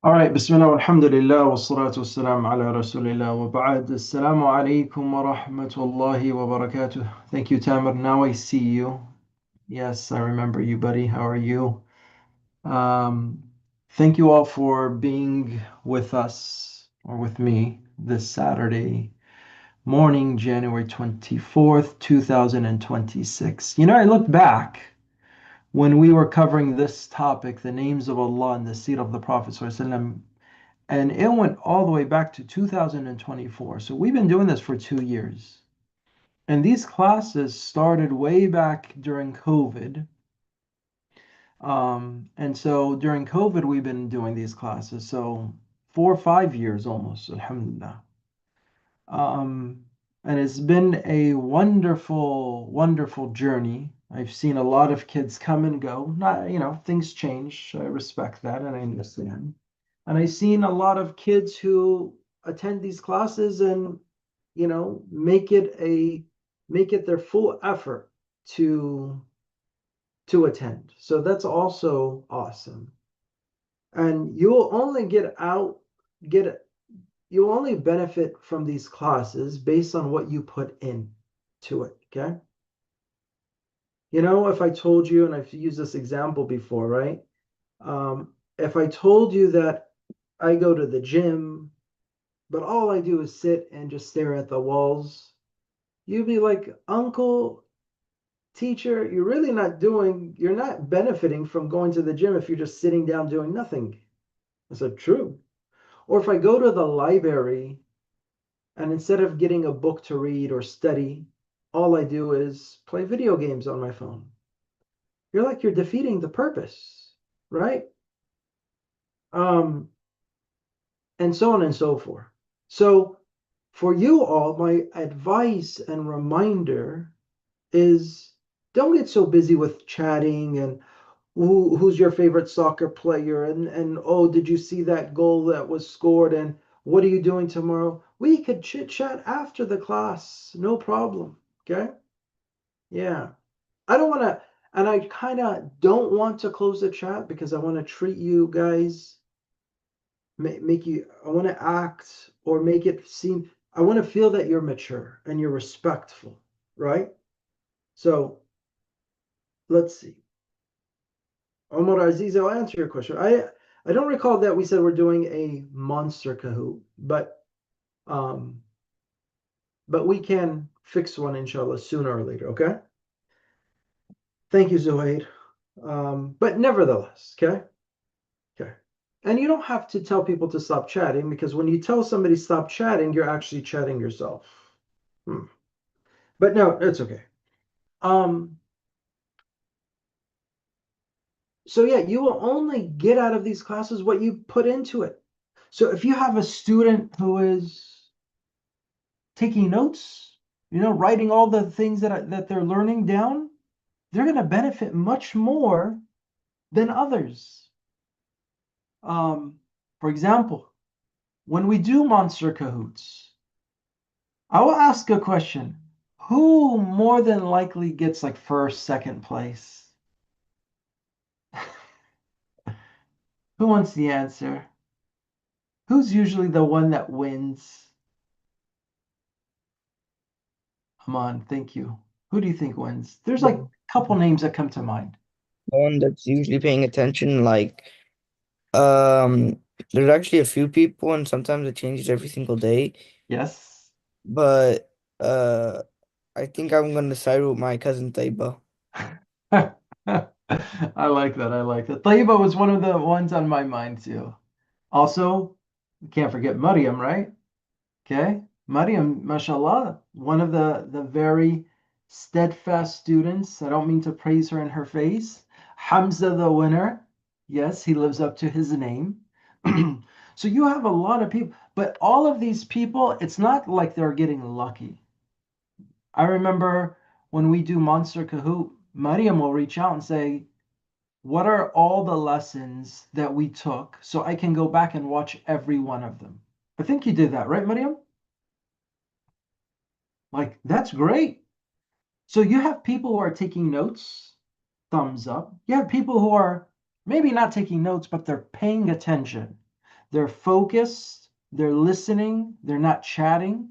All right, Bismillah, alhamdulillah, wa salatu wassalam ala rasulillah wa ba'd. Assalamu alaikum wa rahmatullahi wa barakatuh. Thank you, Tamir. Now I see you. Yes, I remember you, buddy. How are you? Um, Thank you all for being with us or with me this Saturday morning, January 24th, 2026. I look back when we were covering this topic, the names of Allah and the seed of the Prophet, ﷺ, and it went all the way back to 2024. So we've been doing this for 2 years. And these classes started way back during COVID. And so during COVID, we've been doing these classes. So 4 or 5 years almost, alhamdulillah. And it's been a wonderful, wonderful journey. I've seen a lot of kids come and go. Not, things change. I respect that and I understand. And I've seen a lot of kids who attend these classes and, make it their full effort to to attend. So that's also awesome. And get you'll only benefit from these classes based on what you put in to it. Okay. If I told you, and I've used this example before, right? If I told you that I go to the gym, but all I do is sit and just stare at the walls, you'd be like, Uncle, teacher, you're not benefiting from going to the gym if you're just sitting down doing nothing. I said, true. Or if I go to the library and instead of getting a book to read or study, all I do is play video games on my phone. You're defeating the purpose, right? Um, and so on and so forth. So for you all, my advice and reminder is don't get so busy with chatting and who's your favorite soccer player and oh, did you see that goal that was scored and what are you doing tomorrow? We could chit chat after the class, no problem. Okay? Yeah. I don't want to, and I kind of don't want to close the chat because I want to treat you guys, make you, I want to act or make it seem, I want to feel that you're mature and you're respectful, right? So let's see. Omar Aziz, I'll answer your question. I don't recall that we said we're doing a monster Kahoot, um, but we can fix one inshallah sooner or later. Okay. Thank you, Zuhair. But nevertheless, okay, okay. And you don't have to tell people to stop chatting because when you tell somebody stop chatting, you're actually chatting yourself. Hmm. But no, it's okay. Um, so yeah, you will only get out of these classes what you put into it. So if you have a student who is taking notes, writing all the things that they're learning down, they're going to benefit much more than others. For example, when we do Monster Cahoots, I will ask a question. Who more than likely gets like first, second place? Who wants the answer? Who's usually the one that wins? Come on, thank you. Who do you think wins? There's like a The couple names that come to mind. one that's usually paying attention, um, there's actually a few people, and sometimes it changes every single day. Yes. But I think I'm gonna side with my cousin Taiba. I like that. I like that. Tayyiba was one of the ones on my mind too. Also, we can't forget Maryam, right? Okay. Maryam, mashallah, one of the very steadfast students. I don't mean to praise her in her face. Hamza, the winner. Yes, he lives up to his name. So you have a lot of people, but all of these people, it's not like they're getting lucky. I remember when we do Monster Kahoot, Maryam will reach out and say, what are all the lessons that we took so I can go back and watch every one of them? I think you did that, right, Maryam? Like, that's great. So you have people who are taking notes, thumbs up. You have people who are maybe not taking notes, but they're paying attention. They're focused, they're listening, they're not chatting,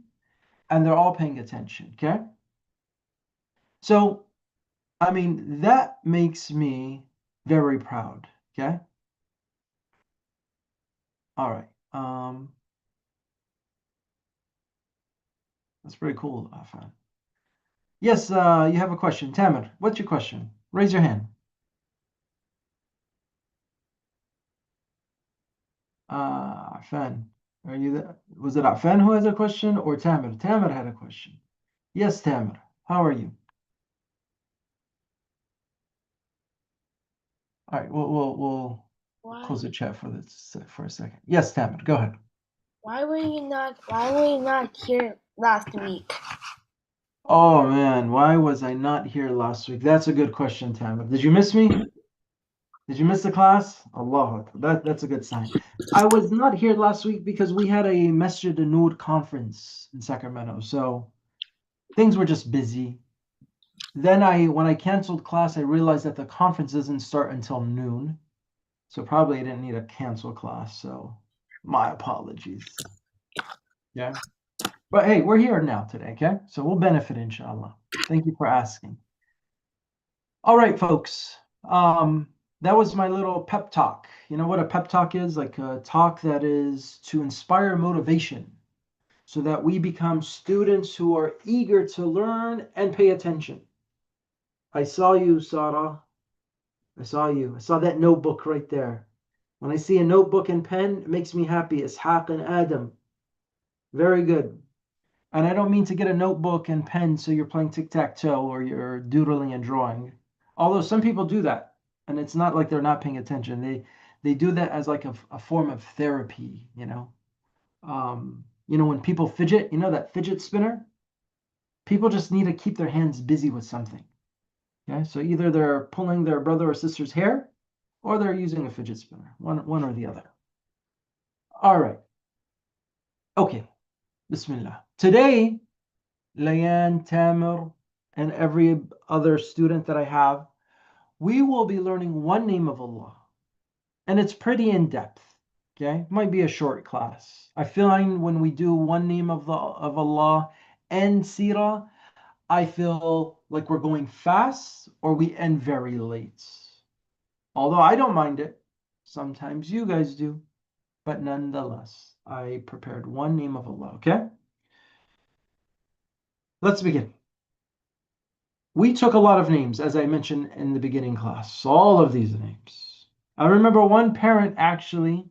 and they're all paying attention. Okay. So, I mean, that makes me very proud. Okay. All right. That's pretty cool, Afan. Yes, you have a question. Tamir, what's your question? Raise your hand. Afan, are you there? Was it Afan who has a question or Tamir? Tamir had a question. Yes, Tamir. How are you? All right, we'll Why? close the chat for this for a second. Yes, Tamir, go ahead. Why were you not? Why were you not here last week? Oh man, why was I not here last week? That's a good question, Tamir. Did you miss me? Did you miss the class? Allah, that's a good sign. I was not here last week because we had a Masjid Noor conference in Sacramento, so things were just busy. Then when I canceled class, I realized that the conference doesn't start until noon, so probably I didn't need to cancel class. So my apologies. Yeah, but hey, we're here now today, okay? So we'll benefit, inshallah. Thank you for asking. All right, folks. That was my little pep talk. You know what a pep talk is? Like a talk that is to inspire motivation so that we become students who are eager to learn and pay attention. I saw you, Sarah. I saw you. I saw that notebook right there. When I see a notebook and pen, it makes me happy. Ishaq and Adam. Very good. And I don't mean to get a notebook and pen so you're playing tic-tac-toe or you're doodling and drawing. Although some people do that, and it's not like they're not paying attention. They do that as like a form of therapy, you know. When people fidget, you know that fidget spinner? People just need to keep their hands busy with something. Okay, so either they're pulling their brother or sister's hair, or they're using a fidget spinner, one or the other. All right. Okay. Bismillah. Today, Layan, Tamir, and every other student that I have, we will be learning one name of Allah. And it's pretty in depth. Okay. Might be a short class. I find when we do one name of Allah and Sirah, I feel like we're going fast or we end very late. Although I don't mind it. Sometimes you guys do. But nonetheless, I prepared one name of Allah, okay? Let's begin. We took a lot of names, as I mentioned in the beginning class, all of these names. I remember one parent actually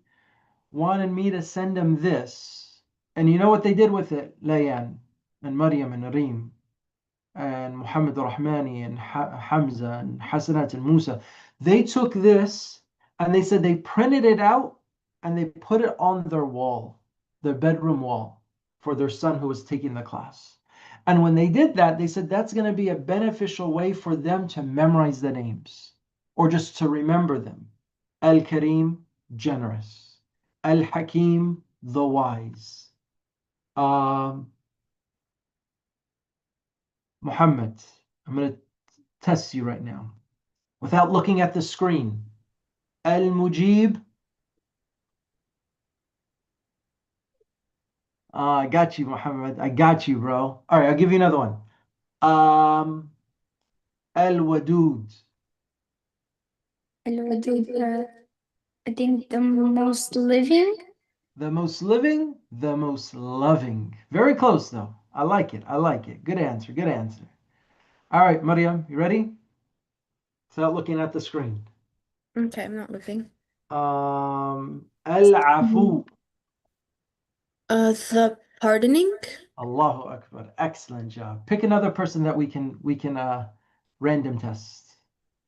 wanted me to send them this, and you know what they did with it? Layan and Maryam and Reem and Muhammad Rahmani and Hamza and Hasanat and Musa. They took this and they said they printed it out and they put it on their wall, their bedroom wall, for their son who was taking the class. And when they did that, they said that's going to be a beneficial way for them to memorize the names or just to remember them. Al Kareem, generous. Al Hakim, the wise. Um, Muhammad, I'm going to test you right now without looking at the screen. Al Mujib. I got you, Muhammad. I got you, bro. All right, I'll give you another one. Um, Al Wadud. الودود I think the most living. The most living, the most loving. Very close, though. I like it. I like it. Good answer. Good answer. All right, Mariam, you ready? Without looking at the screen. Okay, I'm not looking. Al Afu. The pardoning. Allahu Akbar. Excellent job. Pick another person that we can random test.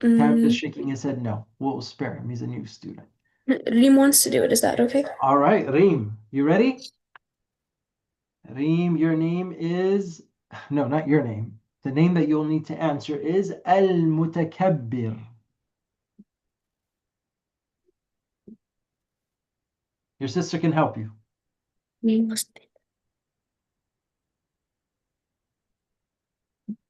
Tam is shaking his head no. We'll spare him. He's a new student. Reem wants to do it. Is that okay? All right, Reem, you ready? Reem, your name is no, not your name. The name that you'll need to answer is Al Mutakabbir. Your sister can help you. Reem must.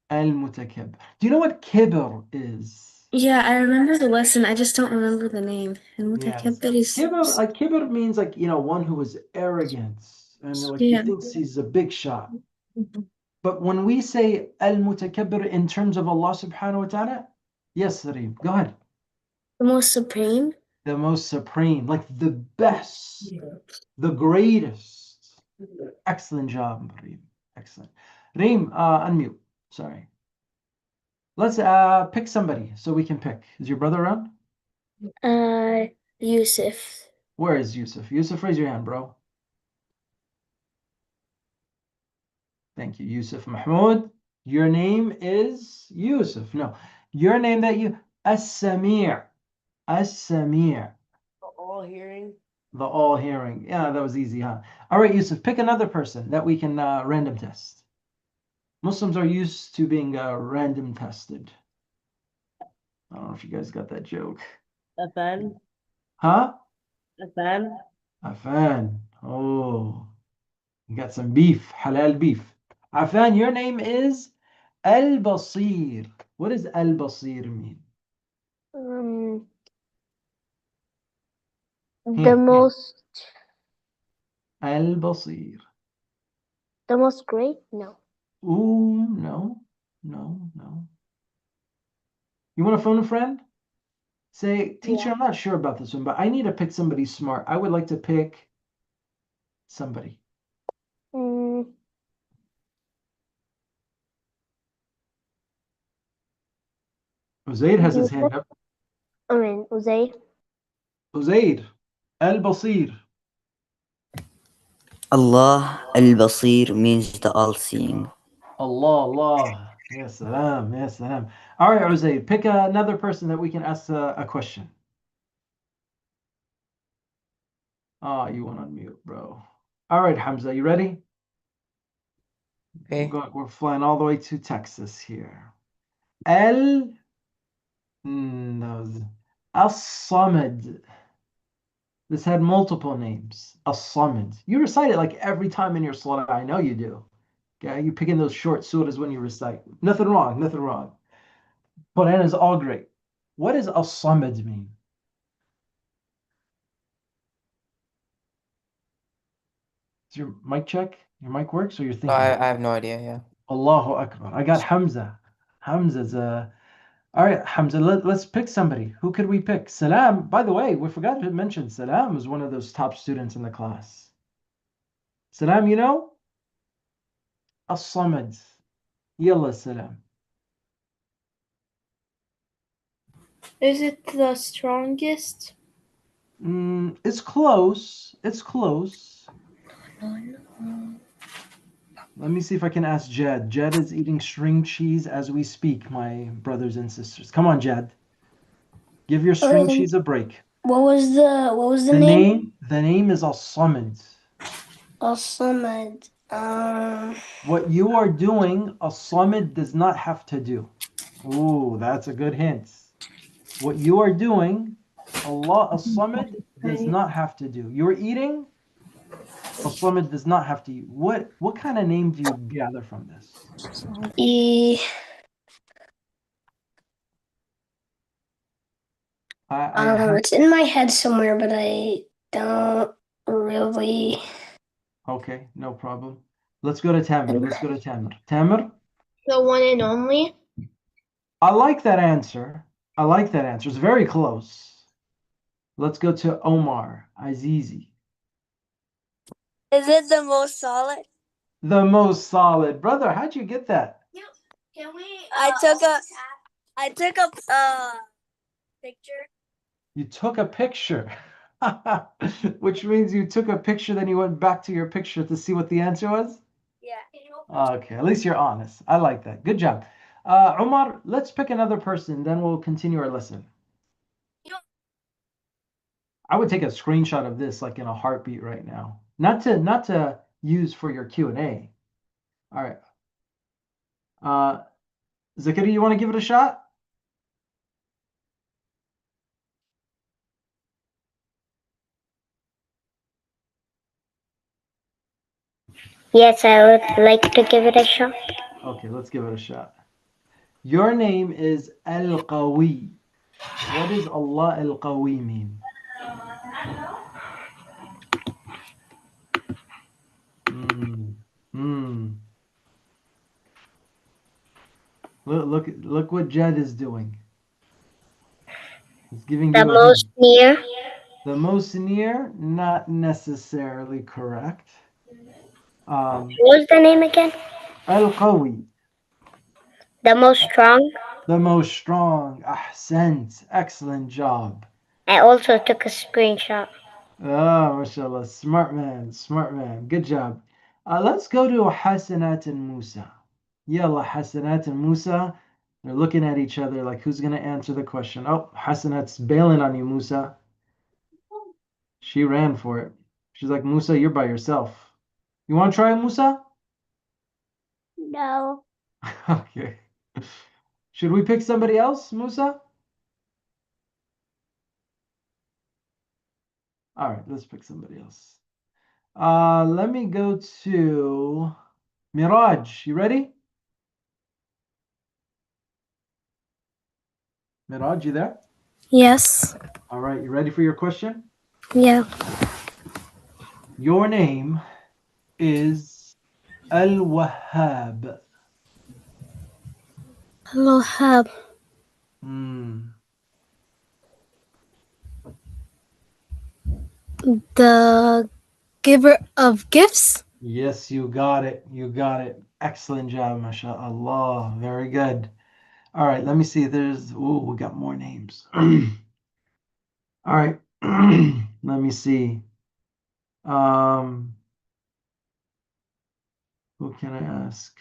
Al Mutakabbir. Do you know what kibr is? Yeah, I remember the lesson. I just don't remember the name. And Yes. متكبر is Kibr means like, one who is arrogant and like he yeah. thinks he's a big shot. But when we say al-mutakabbir in terms of Allah subhanahu wa ta'ala, yes, Sareem, go ahead. The most supreme. The most supreme, like the best, the greatest. Excellent job, Reem. Excellent. Reem, unmute. Sorry. Let's pick somebody so we can pick. Is your brother around? Yusuf. Where is Yusuf? Yusuf, raise your hand, bro. Thank you, Yusuf Mahmoud. Your name is Yusuf. No, your name that you As-Samir. As-Samir. All hearing. The all hearing. Yeah, that was easy, huh? All right, Yusuf, pick another person that we can random test. Muslims are used to being random tested. I don't know if you guys got that joke. Afan. Huh? Afan. Afan. Oh, you got some beef, halal beef. Afan, your name is Al-Basir. What does Al-Basir mean? The most Al-Basir. the most great? No. Ooh, no, no, no. You want to phone a friend? Say, teacher, Yeah. I'm not sure about this one, but I need to pick somebody smart. I would like to pick somebody. Mm, Uzaid has his hand up. Uzay. Uzaid, Al-Basir. Allah al-Basir means the all-seeing. Allah, Allah. Yes, salam, yes, salam. All right, Uzaid, pick another person that we can ask a question. Oh, you went on mute, bro. All right, Hamza, you ready? Okay. We're flying all the way to Texas here. Al, that was As-Samad. This had multiple names. As-Samad. You recite it like every time in your salah. I know you do. Okay, you picking those short surahs when you recite. Nothing wrong, nothing wrong. Quran is all great. What does As-Samad mean? Is your mic check? Your mic works or you're No, thinking? I have no idea. Yeah. Allahu Akbar. I got Hamza. Hamza's all right, Hamza, let's pick somebody. Who could we pick? Salam. By the way, we forgot to mention Salam was one of those top students in the class. Salam, you know? As-Samad. Yalla Salam. Is it the strongest? It's close. It's close. Let me see if I can ask Jed. Jed is eating string cheese as we speak, my brothers and sisters. Come on, Jed. Give your string cheese a break. What was the The name? name is As-Samad. As-Samad. What you are doing, As-Samad does not have to do. Ooh, that's a good hint. What you are doing, Allah As-Samad does not have to do. You're eating, As-Samad does not have to eat. What kind of name do you gather from this? E. It's in my head somewhere, but I don't really. Okay, no problem. Let's go to Tamir. Let's go to Tamir. Tamir, The one and only. I like that answer. I like that answer. It's very close. Let's go to Omar Azizi. Is it the most solid? The most solid. Brother, how'd you get that? Can we? I took a picture. You took a picture. Which means you took a picture, then you went back to your picture to see what the answer was? Yeah. Okay, at least you're honest. I like that. Good job. Omar, let's pick another person, then we'll continue our lesson. I would take a screenshot of this like in a heartbeat right now. Not to use for your Q&A. All right. Zakaria, you want to give it a shot? Yes, I would like to give it a shot. Okay, let's give it a shot. Your name is Al-Qawi. What does Allah al-Qawi mean? Look what Jed is doing. He's giving The you a hint. most near. The most near, not necessarily correct. What's the name again? Al-Qawi, The most strong. the most strong. Ahsant, excellent job. I also took a screenshot. Oh, mashallah, smart man, good job. Let's go to Hasanat and Musa. Yalla, Hasanat and Musa. They're looking at each other like, who's going to answer the question? Oh, Hasanat's bailing on you, Musa. She ran for it. She's like, Musa, you're by yourself. You want to try it, Musa? No. Okay. Should we pick somebody else, Musa? All right, let's pick somebody else. Let me go to Miraj. You ready? Miraj, you there? Yes. All right, you ready for your question? Yeah. Your name is Al-Wahhab. Hello, Hab. The giver of gifts. Yes, you got it. You got it. Excellent job, mashallah. Very good. All right, let me see. We got more names. All right. Let me see. Who can I ask?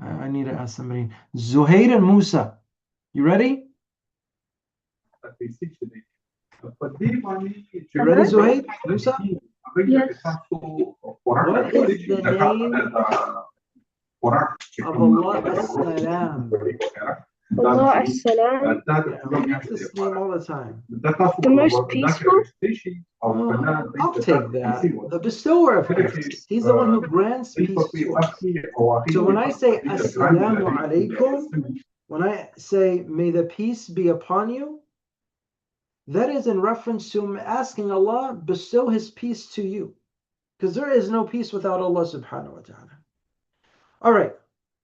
I need to ask somebody. Zuhair and Musa. You ready? You ready, Zuhair? Musa? Yes. What is the name of Allah as-Salam? Allah as-salam. Yeah, we use this name all the time. The most peaceful. I'll take that. The bestower of peace. He's the one who grants peace to us. So when I say Assalamu alaikum, when I say may the peace be upon you, that is in reference to asking Allah bestow His peace to you. Because there is no peace without Allah subhanahu wa ta'ala. All right,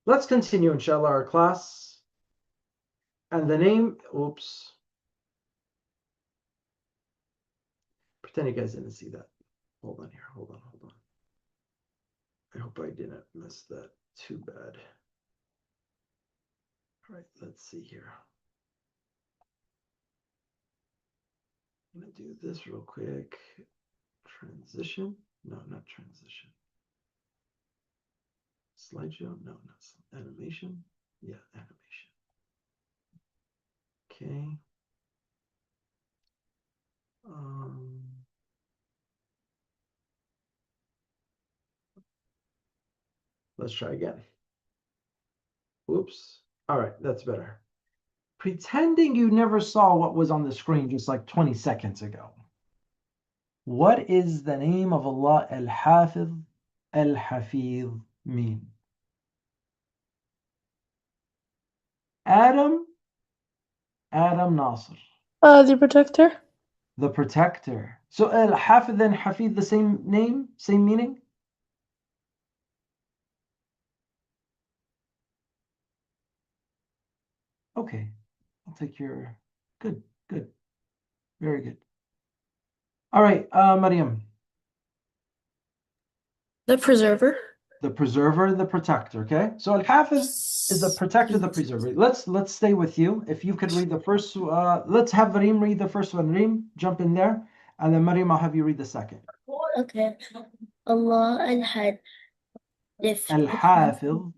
let's continue inshallah our class. And the name, pretend you guys didn't see that. Hold on here, hold on. I hope I didn't miss that too bad. All right, let's see here. I'm gonna do this real quick. Transition? No, not transition. Slideshow? No, not animation. Yeah, animation. Okay. Let's try again. Oops. All right, that's better. Pretending you never saw what was on the screen just like 20 seconds ago. What is the name of Allah al-Hafidh, al-Hafidh mean? Adam Nasr. The protector. The protector. So al-Hafidh and Hafidh the same name, same meaning? Okay, I'll take your good. Very good. All right, Mariam. The preserver. The preserver, the protector, okay? So al-Hafidh is the protector, the preserver. Let's stay with you. If you could read the first, let's have Reem read the first one. Reem, jump in there. And then Mariam, I'll have you read the second. Okay. Allah al-Had. Al-Hafidh.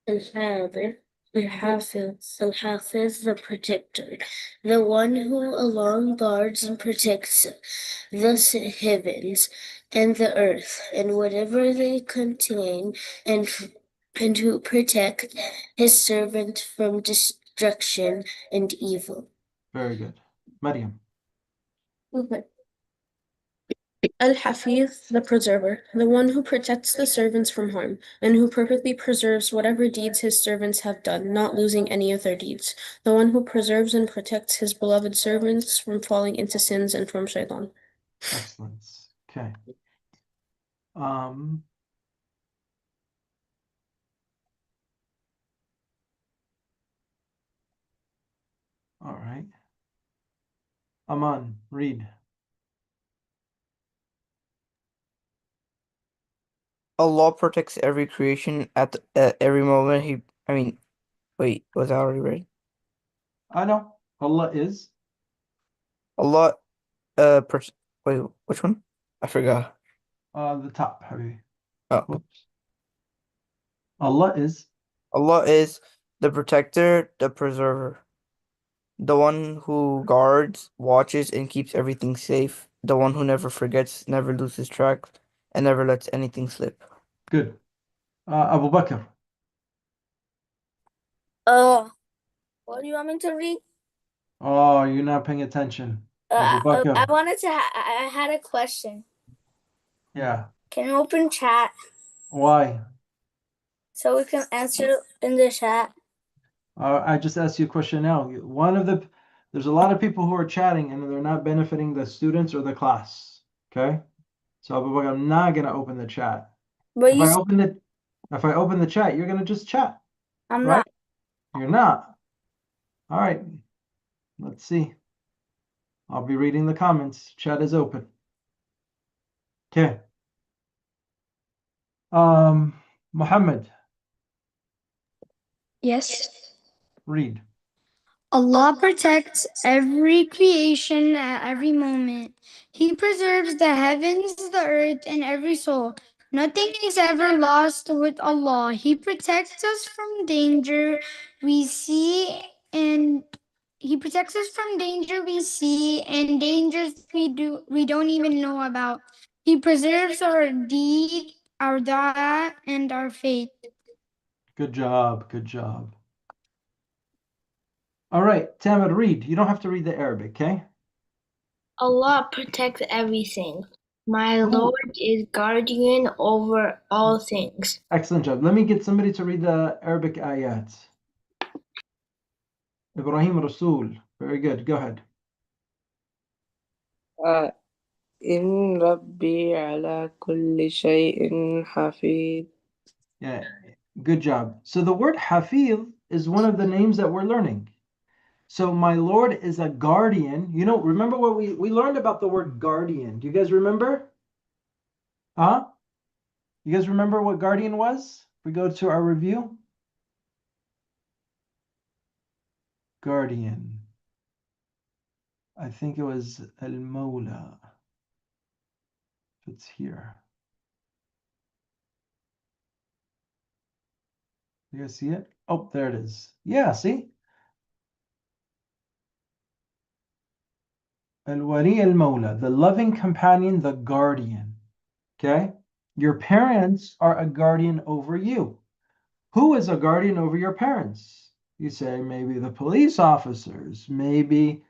Al-Hadir. Al-Hafiz, the protector, the one who alone guards and protects the heavens and the earth and whatever they contain, and who protect his servant from destruction and evil. Very good. Mariam. Okay. Al-Hafidh, the preserver, the one who protects the servants from harm, and who perfectly preserves whatever deeds his servants have done, not losing any of their deeds. The one who preserves and protects his beloved servants from falling into sins and from shaitan. Excellent. Okay. All right. Aman, read. Allah protects every creation at every moment. Wait, was I already read? I know. Allah is. Allah, wait, which one? I forgot. The top, Habibi. Oh, Whoops. Allah is. Allah is the protector, the preserver, the one who guards, watches, and keeps everything safe, the one who never forgets, never loses track, and never lets anything slip. Good. Abu Bakr. What do you want me to read? Oh, you're not paying attention. Abu I Bakr. wanted to. I had a question. Yeah. Can you open chat Why? so we can answer in the chat? I just asked you a question now. There's a lot of people who are chatting and they're not benefiting the students or the class. Okay. So Abu Bakr, I'm not gonna open the chat. But If you, I open it, if I open the chat, you're gonna just chat, I'm right? not. You're not. All right. Let's see. I'll be reading the comments. Chat is open. Okay. Muhammad, Yes. read. Allah protects every creation at every moment. He preserves the heavens, the earth, and every soul. Nothing is ever lost with Allah. He protects us from danger we see and He protects us from danger we see and dangers we don't even know about. He preserves our deed, our dua, and our faith. Good job. Good job. All right, Tamad, read. You don't have to read the Arabic, okay? Allah protects everything. My Ooh, Lord is guardian over all things. excellent job. Let me get somebody to read the Arabic ayat. Ibrahim Rasul. Very good. Go ahead. إن ربي على كل شيء حفيظ. Yeah, good job. So the word Hafidh is one of the names that we're learning. So my Lord is a guardian. You know, remember what we learned about the word guardian. Do you guys remember? Huh? You guys remember what guardian was? We go to our review. Guardian. I think it was Al-Mawla. It's here. You guys see it? Oh, there it is. Yeah, see? Al-Wali al-Mawla, the loving companion, the guardian. Okay? Your parents are a guardian over you. Who is a guardian over your parents? You say maybe the police officers, maybe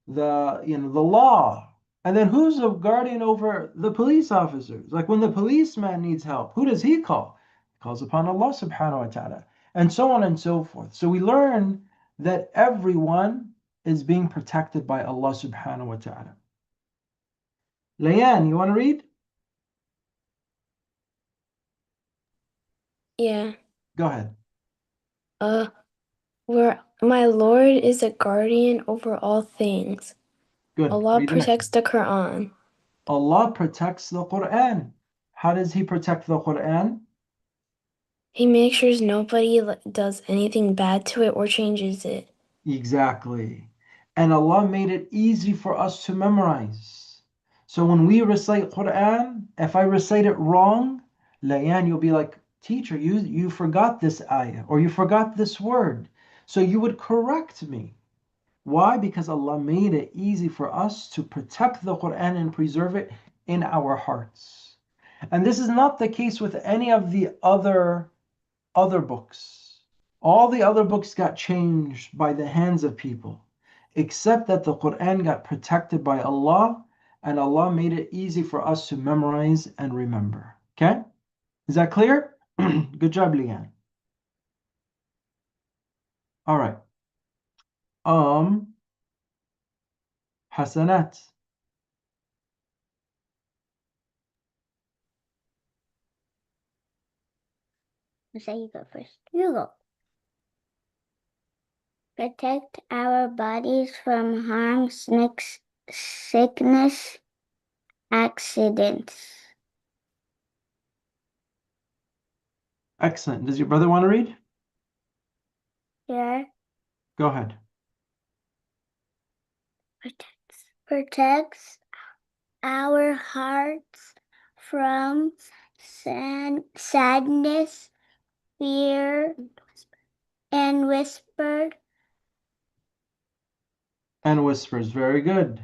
the law. And then who's a guardian over the police officers? Like when the policeman needs help, who does he call? He calls upon Allah subhanahu wa ta'ala. And so on and so forth. So we learn that everyone is being protected by Allah subhanahu wa ta'ala. Layan, you want to read? Yeah. Go ahead. Where my Lord is a guardian over all things. Good. Allah Read the next one. protects the Quran. Allah protects the Quran. How does He protect the Quran? He makes sure nobody does anything bad to it or changes it. Exactly. And Allah made it easy for us to memorize. So when we recite Quran, if I recite it wrong, Layan, you'll be like, teacher, you forgot this ayah or you forgot this word. So you would correct me. Why? Because Allah made it easy for us to protect the Quran and preserve it in our hearts. And this is not the case with any of the other books. All the other books got changed by the hands of people, except that the Quran got protected by Allah and Allah made it easy for us to memorize and remember. Okay? Is that clear? Good job, Leanne. All right. Hasanat. Say you go first. You go. Protect our bodies from harm, sickness, accidents. Excellent. Does your brother want to read? Yeah. Go ahead. Protects our hearts from sadness, fear, and whispered. And whispers. Very good.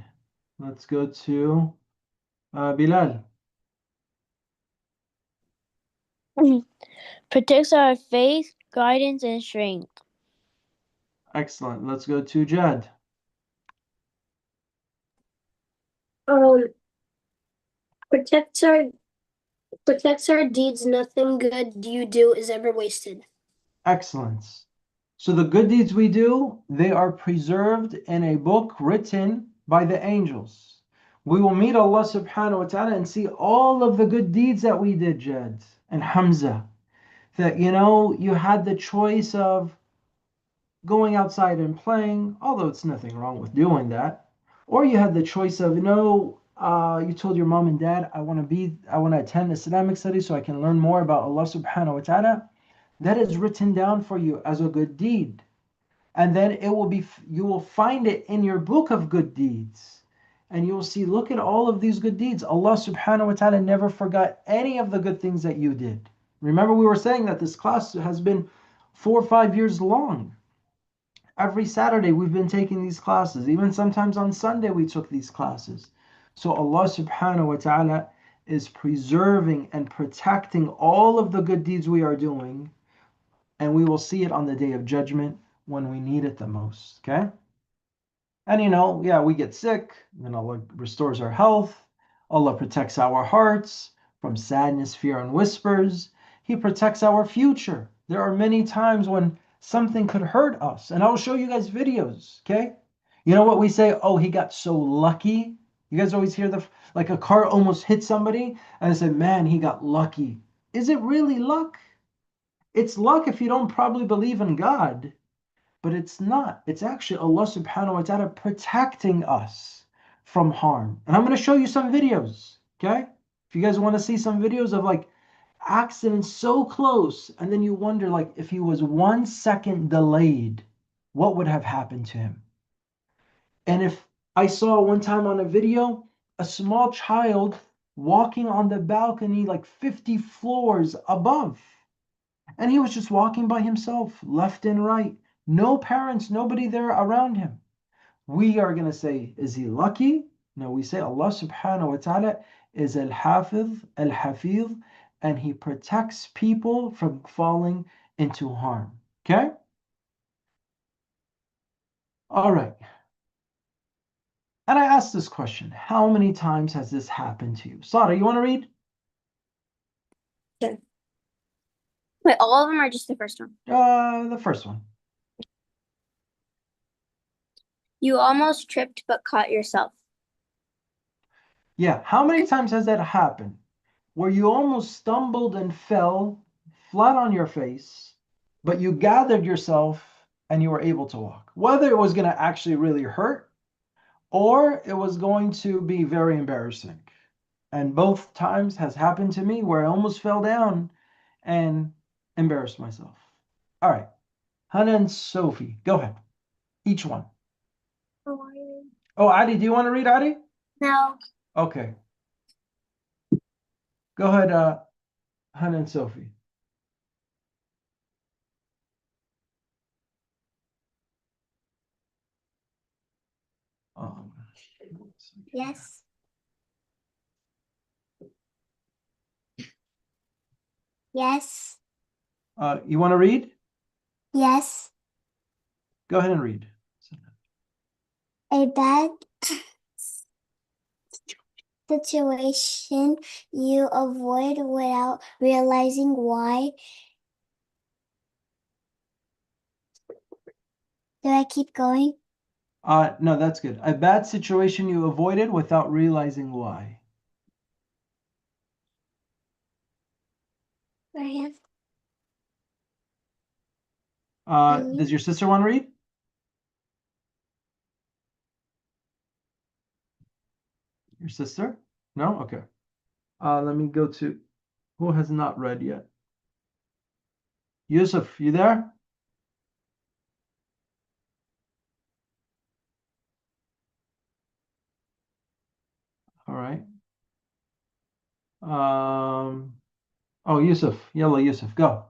Let's go to Bilal. Protects our faith, guidance, and strength. Excellent. Let's go to Jad. Protects our deeds. Nothing good you do is ever wasted. Excellence. So the good deeds we do, they are preserved in a book written by the angels. We will meet Allah subhanahu wa ta'ala and see all of the good deeds that we did, Jad and Hamza. That, you had the choice of going outside and playing, although it's nothing wrong with doing that. Or you had the choice of, you told your mom and dad, I want to attend Islamic studies so I can learn more about Allah subhanahu wa ta'ala. That is written down for you as a good deed. And then you will find it in your book of good deeds. And you will see, look at all of these good deeds. Allah subhanahu wa ta'ala never forgot any of the good things that you did. Remember, we were saying that this class has been 4 or 5 years long. Every Saturday we've been taking these classes. Even sometimes on Sunday we took these classes. So Allah subhanahu wa ta'ala is preserving and protecting all of the good deeds we are doing. And we will see it on the day of judgment when we need it the most. Okay? And we get sick, then Allah restores our health. Allah protects our hearts from sadness, fear, and whispers. He protects our future. There are many times when something could hurt us. And I will show you guys videos, okay? You know what we say? Oh, he got so lucky. You guys always hear like a car almost hit somebody, and I say, man, he got lucky. Is it really luck? It's luck if you don't probably believe in God. But it's not. It's actually Allah subhanahu wa ta'ala protecting us from harm. And I'm going to show you some videos, okay? If you guys want to see some videos of like accidents so close, and then you wonder like if he was 1 second delayed, what would have happened to him? And if I saw one time on a video, a small child walking on the balcony like 50 floors above. And he was just walking by himself, left and right. No parents, nobody there around him. We are going to say, is he lucky? No, we say Allah subhanahu wa ta'ala is al-Hafidh, al-Hafidh, and he protects people from falling into harm. Okay? All right. And I asked this question, how many times has this happened to you? Sada, you want to read? Sure. Wait, all of them or just the first one? The first one. You almost tripped but caught yourself. Yeah, how many times has that happened? Where you almost stumbled and fell flat on your face, but you gathered yourself and you were able to walk. Whether it was going to actually really hurt or it was going to be very embarrassing. And both times has happened to me where I almost fell down and embarrassed myself. All right. Hannah and Sophie, go ahead. Each one. Oh, Adi, do you want to read, Adi? No. Okay. Go ahead, Hannah and Sophie. Yes. Yes. You want to read? Yes. Go ahead and read. A bad situation you avoid without realizing why? Do I keep going? No, that's good. A bad situation you avoided without realizing why. Right. Does your sister want to read? Your sister? No? Okay. Let me go to who has not read yet. Yusuf, you there? All right. Oh, Yusuf. Yalla, Yusuf, go.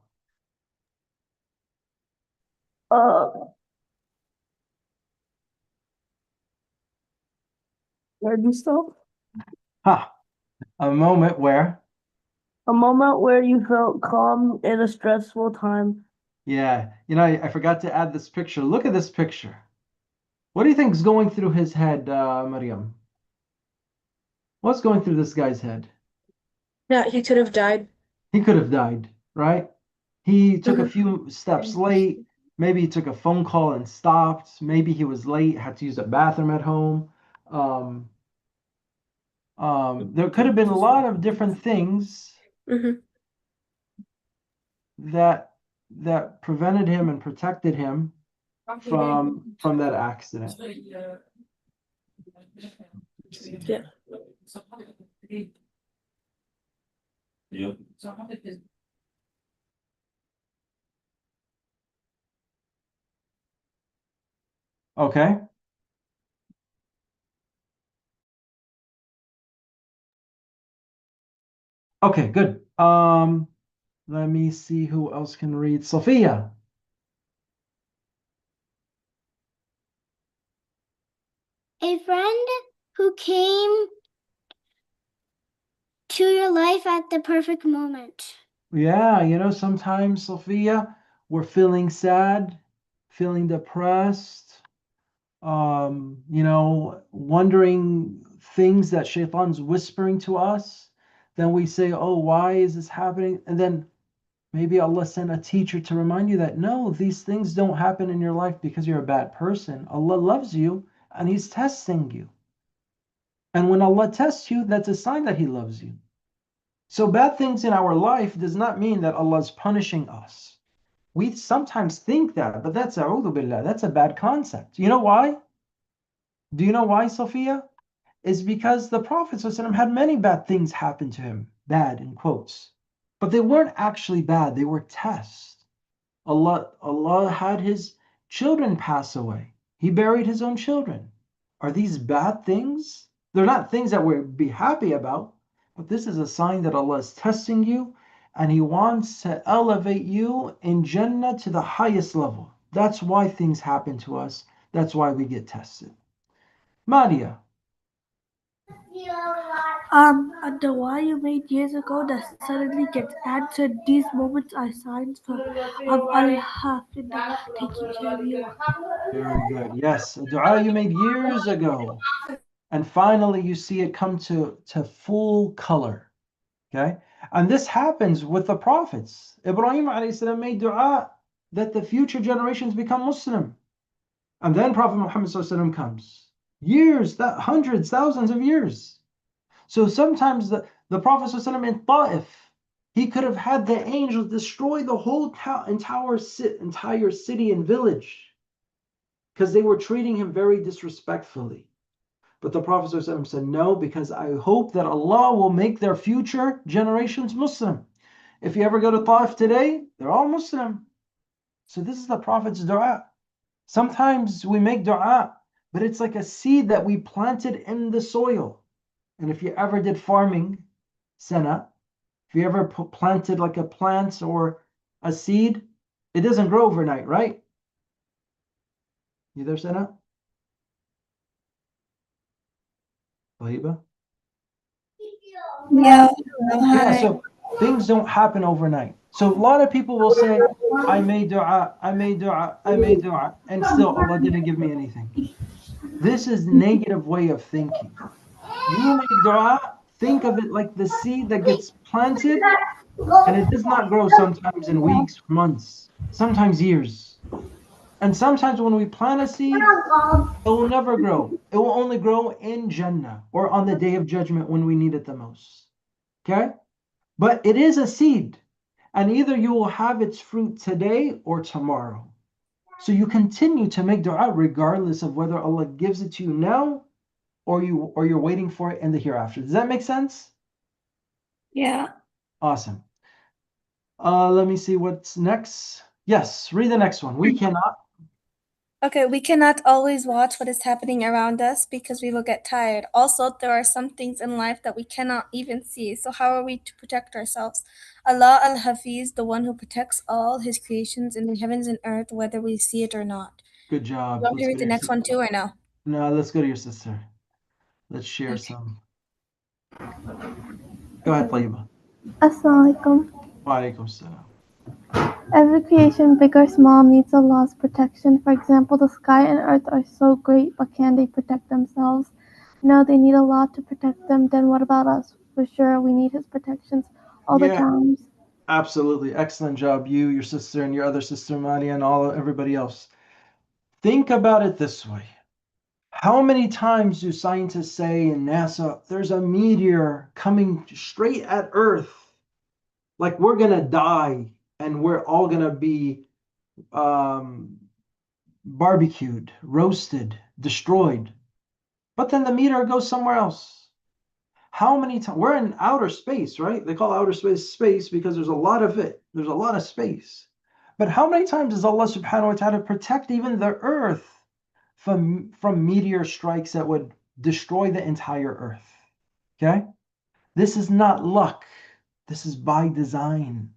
Where do you stop? Ha! A moment where, A moment where you felt calm in a stressful time. yeah, I forgot to add this picture. Look at this picture. What do you think is going through his head, Mariam? What's going through this guy's head? Yeah, he could have died. He could have died, right? He took a Mhm. few steps late. Maybe he took a phone call and stopped. Maybe he was late, had to use a bathroom at home. Um, there could have been a lot of different things Mhm. that prevented him and protected him from that accident. Yeah. Okay. Okay, good. Let me see who else can read. Sophia. A friend who came to your life at the perfect moment. Yeah, sometimes, Sophia, we're feeling sad, feeling depressed, wondering things that Shaitan's whispering to us. Then we say, oh, why is this happening? And then maybe Allah sent a teacher to remind you that no, these things don't happen in your life because you're a bad person. Allah loves you and He's testing you. And when Allah tests you, that's a sign that He loves you. So bad things in our life does not mean that Allah is punishing us. We sometimes think that, but that's a'udhu billah, that's a bad concept. You know why? Do you know why, Sophia? Is because the Prophet ﷺ had many bad things happen to him, bad in quotes. But they weren't actually bad, they were tests. Allah had his children pass away. He buried his own children. Are these bad things? They're not things that we'd be happy about, but this is a sign that Allah is testing you and He wants to elevate you in Jannah to the highest level. That's why things happen to us. That's why we get tested. Maria. A dua you made years ago that suddenly gets answered. These moments are signs of Al-Hafidh taking care of you. Very good. Yes, a dua you made years ago. And finally you see it come to full color. Okay? And this happens with the prophets. Ibrahim alayhi salam made dua that the future generations become Muslim. And then Prophet Muhammad sallallahu alaihi wasallam comes. Years, that hundreds, thousands of years. So sometimes the Prophet sallallahu alaihi wasallam in Ta'if, he could have had the angels destroy the whole entire city and village because they were treating him very disrespectfully. But the Prophet ﷺ said, no, because I hope that Allah will make their future generations Muslim. If you ever go to Taif today, they're all Muslim. So this is the Prophet's dua. Sometimes we make dua, but it's like a seed that we planted in the soil. And if you ever did farming, Sena, if you ever planted like a plant or a seed, it doesn't grow overnight, right? You there, Sena? Lahiba? Yeah. Yeah, so things don't happen overnight. So a lot of people will say, I made dua, I made dua, I made dua, and still Allah didn't give me anything. This is negative way of thinking. You make dua Think of it like the seed that gets planted and it does not grow sometimes in weeks, months, sometimes years. And sometimes when we plant a seed, it will never grow. It will only grow in Jannah or on the day of judgment when we need it the most. Okay? But it is a seed. And either you will have its fruit today or tomorrow. So you continue to make dua regardless of whether Allah gives it to you now or you're waiting for it in the hereafter. Does that make sense? Yeah. Awesome. Let me see what's next. Yes, read the next one. We cannot. Okay, we cannot always watch what is happening around us because we will get tired. Also, there are some things in life that we cannot even see. So how are we to protect ourselves? Allah al-Hafiz, the one who protects all his creations in the heavens and earth, whether we see it or not. Good job. You want me to read the next one too or no? No, let's go to your sister. Let's share some. Go ahead, Tayyiba. Assalamu alaikum. Wa alaikum salam. Every creation, big or small, needs Allah's protection. For example, the sky and earth are so great, but can they protect themselves? No, they need Allah to protect them. Then what about us? For sure, we need His protections all the time. Absolutely. Excellent job. You, your sister, and your other sister, Maria, and everybody else. Think about it this way. How many times do scientists say in NASA, there's a meteor coming straight at Earth? Like we're going to die and we're all going to be barbecued, roasted, destroyed. But then the meteor goes somewhere else. How many times? We're in outer space, right? They call outer space because there's a lot of it. There's a lot of space. But how many times does Allah subhanahu wa ta'ala protect even the earth from meteor strikes that would destroy the entire earth? Okay? This is not luck. This is by design.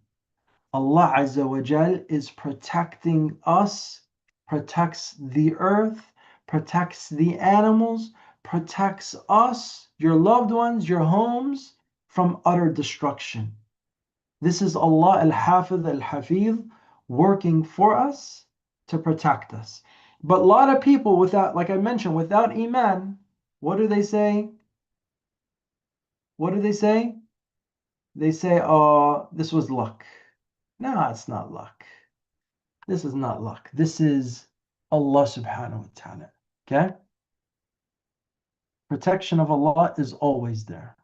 Allah Azza wa Jal is protecting us, protects the earth, protects the animals, protects us, your loved ones, your homes from utter destruction. This is Allah al-Hafidh al-Hafeedh working for us to protect us. But a lot of people without, like I mentioned, without Iman, what do they say? What do they say? They say, oh, this was luck. No, it's not luck. This is not luck. This is Allah subhanahu wa ta'ala. Okay? Protection of Allah is always there.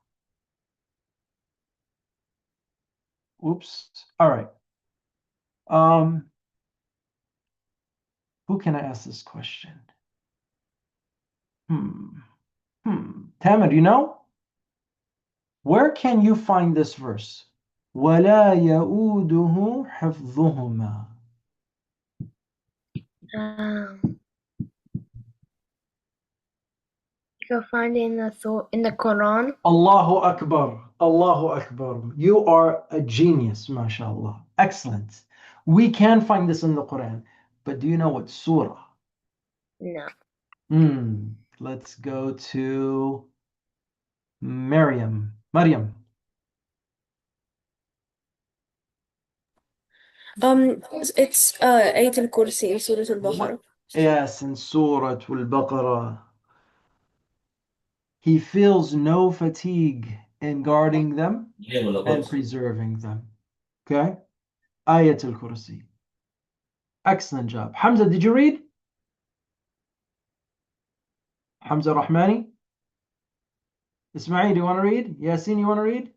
Oops. All right. Who can I ask this question? Tamar, do you know? Where can you find this verse? وَلَا يَؤُودُهُ حِفْظُهُمَا. You'll find it in the Quran. Allahu Akbar. Allahu Akbar. You are a genius, mashallah. Excellent. We can find this in the Quran. But do you know what surah? No. Let's go to Maryam. Maryam. It's Ayat al-Kursi in Surah al-Baqarah. Yes, in Surah al-Baqarah. He feels no fatigue in guarding them and preserving them. Okay? Ayat al-Kursi. Excellent job. Hamza, did you read? Hamza Rahmani? Ismail, do you want to read? Yasin, you want to read?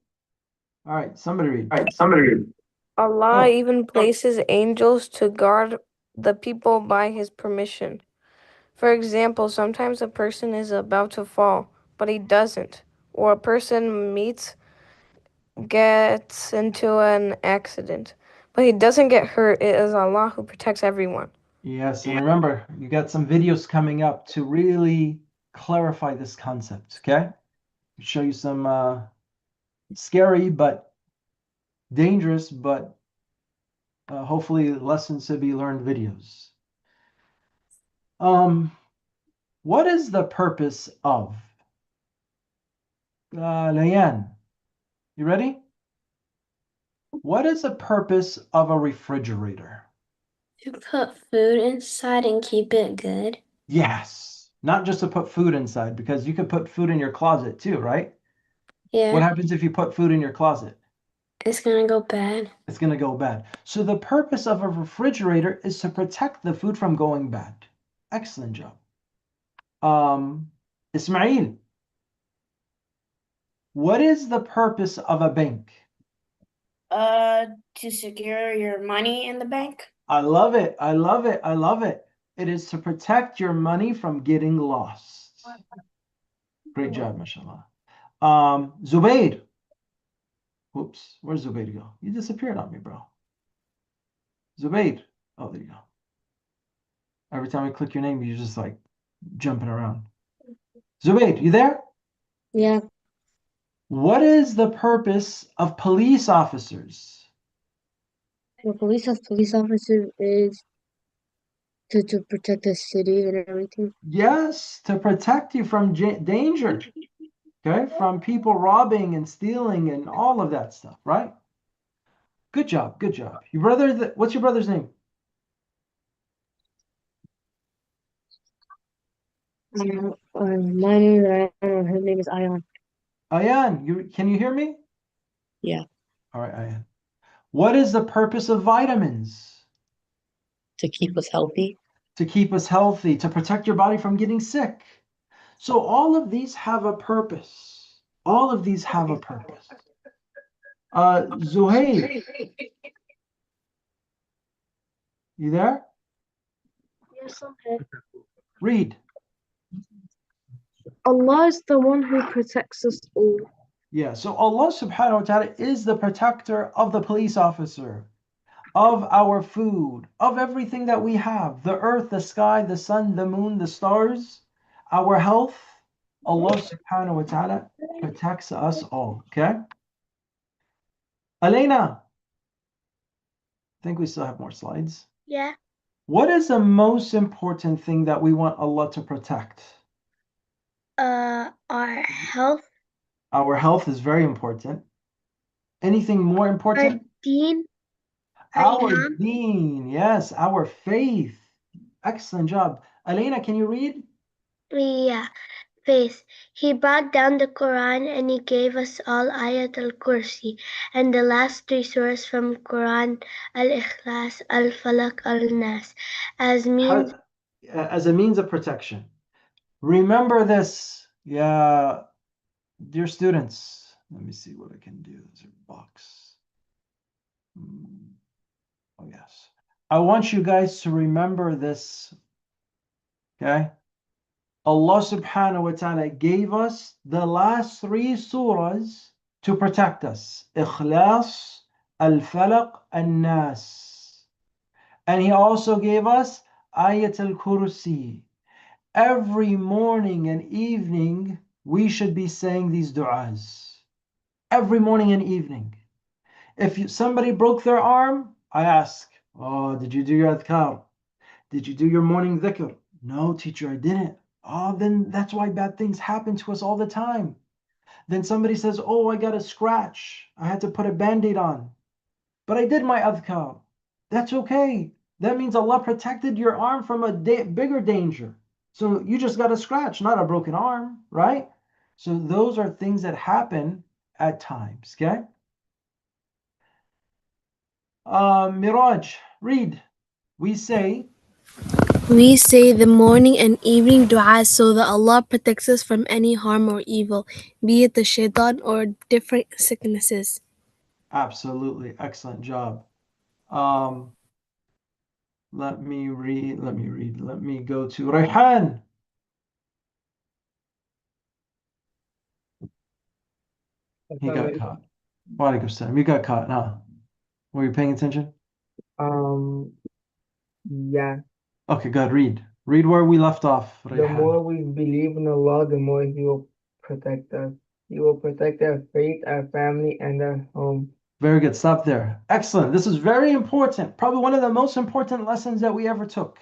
All right, somebody read. Allah even places angels to guard the people by His permission. For example, sometimes a person is about to fall, but he doesn't. Or a person gets into an accident, but he doesn't get hurt. It is Allah who protects everyone. Yes, and remember, you got some videos coming up to really clarify this concept, okay? Show you some scary but dangerous, but hopefully lessons to be learned videos. What is the purpose of Layan? You ready? What is the purpose of a refrigerator? To put food inside and keep it good. Yes, not just to put food inside, because you could put food in your closet too, right? Yeah. What happens if you put food in your closet? It's gonna go bad. It's going to go bad. So the purpose of a refrigerator is to protect the food from going bad. Excellent job. Ismail, what is the purpose of a bank? To secure your money in the bank. I love it. I love it. I love it. It is to protect your money from getting lost. Great job, mashallah. Zubair. Whoops, where's Zubair go? You disappeared on me, bro. Zubair. Oh, there you go. Every time I click your name, you're just like jumping around. Zubair, you there? Yeah. What is the purpose of police officers? The police officer is to protect the city and everything. Yes, to protect you from danger. Okay, from people robbing and stealing and all of that stuff, right? Good job, good job. Your brother, what's your brother's name? My name is Ayan, her name is Ayan. Ayan, can you hear me? Yeah. All right, Ayan. What is the purpose of vitamins? To keep us healthy. To keep us healthy, to protect your body from getting sick. So all of these have a purpose. All of these have a purpose. Zuhair, you there? Yes, I'm here. Read. Allah is the one who protects us all. Yeah, so Allah subhanahu wa ta'ala is the protector of the police officer, of our food, of everything that we have, the earth, the sky, the sun, the moon, the stars, our health. Allah subhanahu wa ta'ala protects us all. Okay? Elena, I think we still have more slides. Yeah. What is the most important thing that we want Allah to protect? Our health, Our health is very important. Anything more our important? deen, Our Imam. deen, yes, our faith. Excellent job. Elena, can you read? Yeah. Faith. He brought down the Quran and he gave us all Ayat al-Kursi and the last three surahs from Quran, Al-Ikhlas, Al-Falaq, Al-Nas, as means As a means of protection. Remember this, yeah, dear students. Let me see what I can do. There's a box. Oh, yes. I want you guys to remember this, okay? Allah subhanahu wa ta'ala gave us the last three surahs to protect us. Ikhlas, Al-Falaq, An-Nas. And He also gave us Ayat al-Kursi. Every morning and evening, we should be saying these du'as. Every morning and evening. If somebody broke their arm, I ask, oh, did you do your adhkar? Did you do your morning dhikr? No, teacher, I didn't. Oh, then that's why bad things happen to us all the time. Then somebody says, oh, I got a scratch. I had to put a band-aid on. But I did my adhkar. That's okay. That means Allah protected your arm from a bigger danger. So you just got a scratch, not a broken arm, right? So those are things that happen at times, okay? Miraj, read. We say the morning and evening du'as so that Allah protects us from any harm or evil, be it the shaitan or different sicknesses. absolutely excellent job. Let me read. Let me go to Rayhan. He got caught. Walaikum salam. You got caught, huh? Were you paying attention? Yeah. Okay, good. Read. Read where we left off, The Rayhan. more we believe in Allah, the more He will protect us. He will protect our faith, our family, and our home. Very good. Stop there. Excellent. This is very important. Probably one of the most important lessons that we ever took.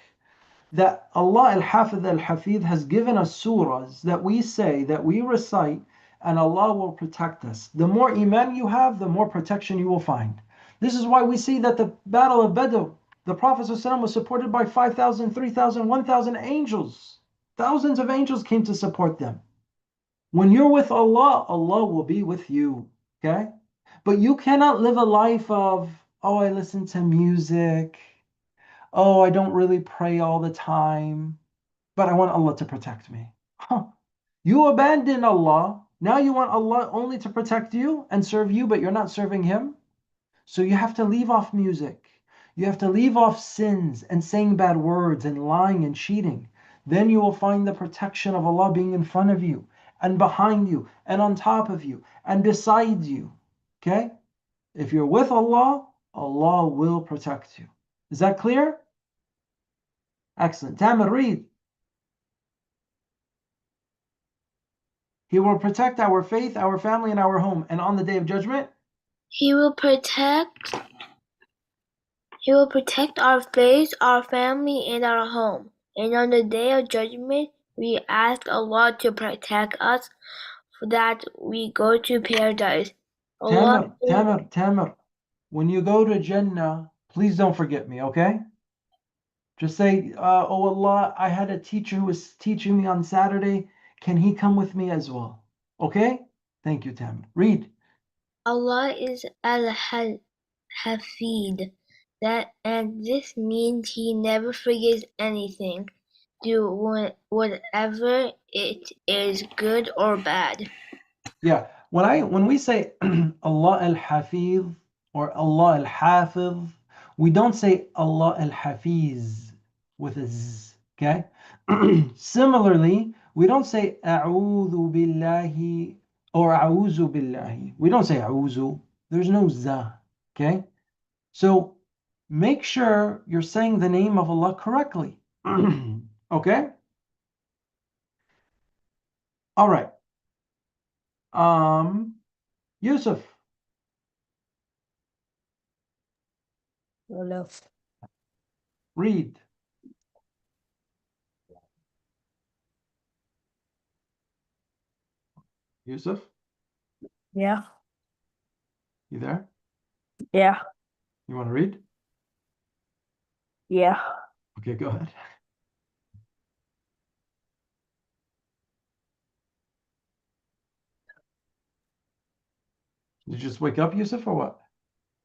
That Allah al-Hafidh al-Hafeedh has given us surahs that we say, that we recite, and Allah will protect us. The more iman you have, the more protection you will find. This is why we see that the Battle of Badr, the Prophet ﷺ was supported by 5,000, 3,000, 1,000 angels. Thousands of angels came to support them. When you're with Allah, Allah will be with you. Okay? But you cannot live a life of, oh, I listen to music. Oh, I don't really pray all the time, but I want Allah to protect me. Huh. You abandon Allah. Now you want Allah only to protect you and serve you, but you're not serving Him. So you have to leave off music. You have to leave off sins and saying bad words and lying and cheating. Then you will find the protection of Allah being in front of you and behind you and on top of you and beside you. Okay? If you're with Allah, Allah will protect you. Is that clear? Excellent. Tamir, read. He will protect our faith, our family, and our home. And on the day of judgment, He will protect our faith, our family, and our home. And on the day of judgment, we ask Allah to protect us so that we go to paradise. Allah Tamir, when you go to Jannah, please don't forget me, okay? Just say, oh Allah, I had a teacher who was teaching me on Saturday. Can he come with me as well? Okay? Thank you, Tamir. Read. Allah is Hafidh, and this means He never forgets anything. Do whatever it is, good or bad. Yeah. When we say Allah al-Hafidh or Allah al-Hafidh, we don't say Allah al-Hafiz with a Z. Okay? Similarly, we don't say A'udhu billahi or A'udhu billahi. We don't say A'udhu. There's no za. Okay? So make sure you're saying the name of Allah correctly. Okay? All right. Yusuf. Hello. Read. Yusuf, Yeah. you there? Yeah. You want to read? Yeah. Okay, go ahead. Did you just wake up, Yusuf, or what?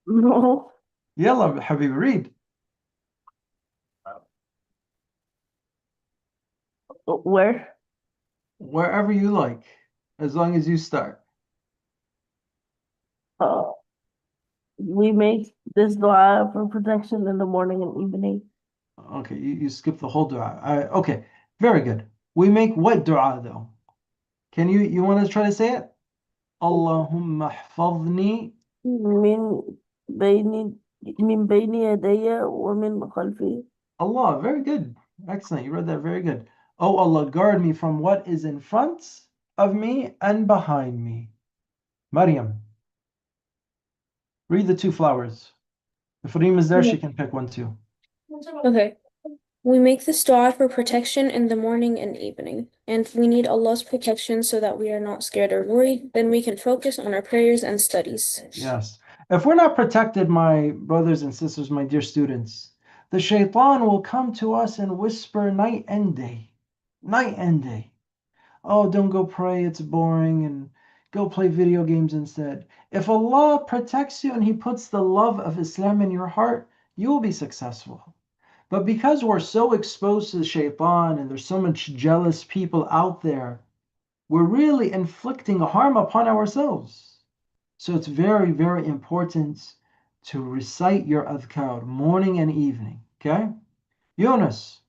No. Yalla, Habib, read. Where? Wherever you like, as long as you start. We make this dua for protection in the morning and evening. Okay, you skipped the whole dua. Okay, very good. We make what dua though? Can you want to try to say it? Allahumma hfadhni من من بين يدي ومن خلفي. Allah, very good. Excellent. You read that very good. Oh Allah, guard me from what is in front of me and behind me. Maryam, read the two flowers. If Reem is there, she can pick one too. Okay. We make this dua for protection in the morning and evening. And if we need Allah's protection so that we are not scared or worried, then we can focus on our prayers and studies. Yes. If we're not protected, my brothers and sisters, my dear students, the shaitan will come to us and whisper night and day. Night and day. Oh, don't go pray, it's boring, and go play video games instead. If Allah protects you and He puts the love of Islam in your heart, you will be successful. But because we're so exposed to the shaitan and there's so much jealous people out there, we're really inflicting harm upon ourselves. So it's very, very important to recite your adhkar morning and evening. Okay? Yunus,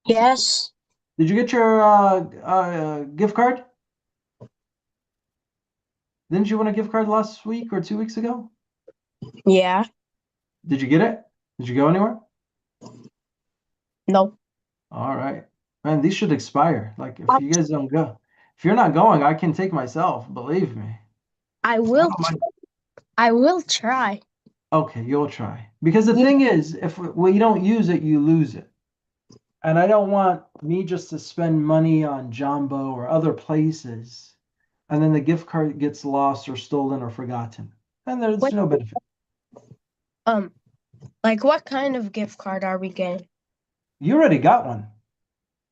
Yes. did you get your gift card? Didn't you win a gift card last week or 2 weeks ago? Yeah. Did you get it? Did you go anywhere? No. All right. Man, these should expire. Like, if you guys don't go, if you're not going, I can take myself. Believe me. I I will. don't mind. I will try. Okay, you'll try. Because the thing is, if we don't use it, you lose it. And I don't want me just to spend money on Jumbo or other places, and then the gift card gets lost or stolen or forgotten. And there's no benefit. Like what kind of gift card are we getting? You already got one.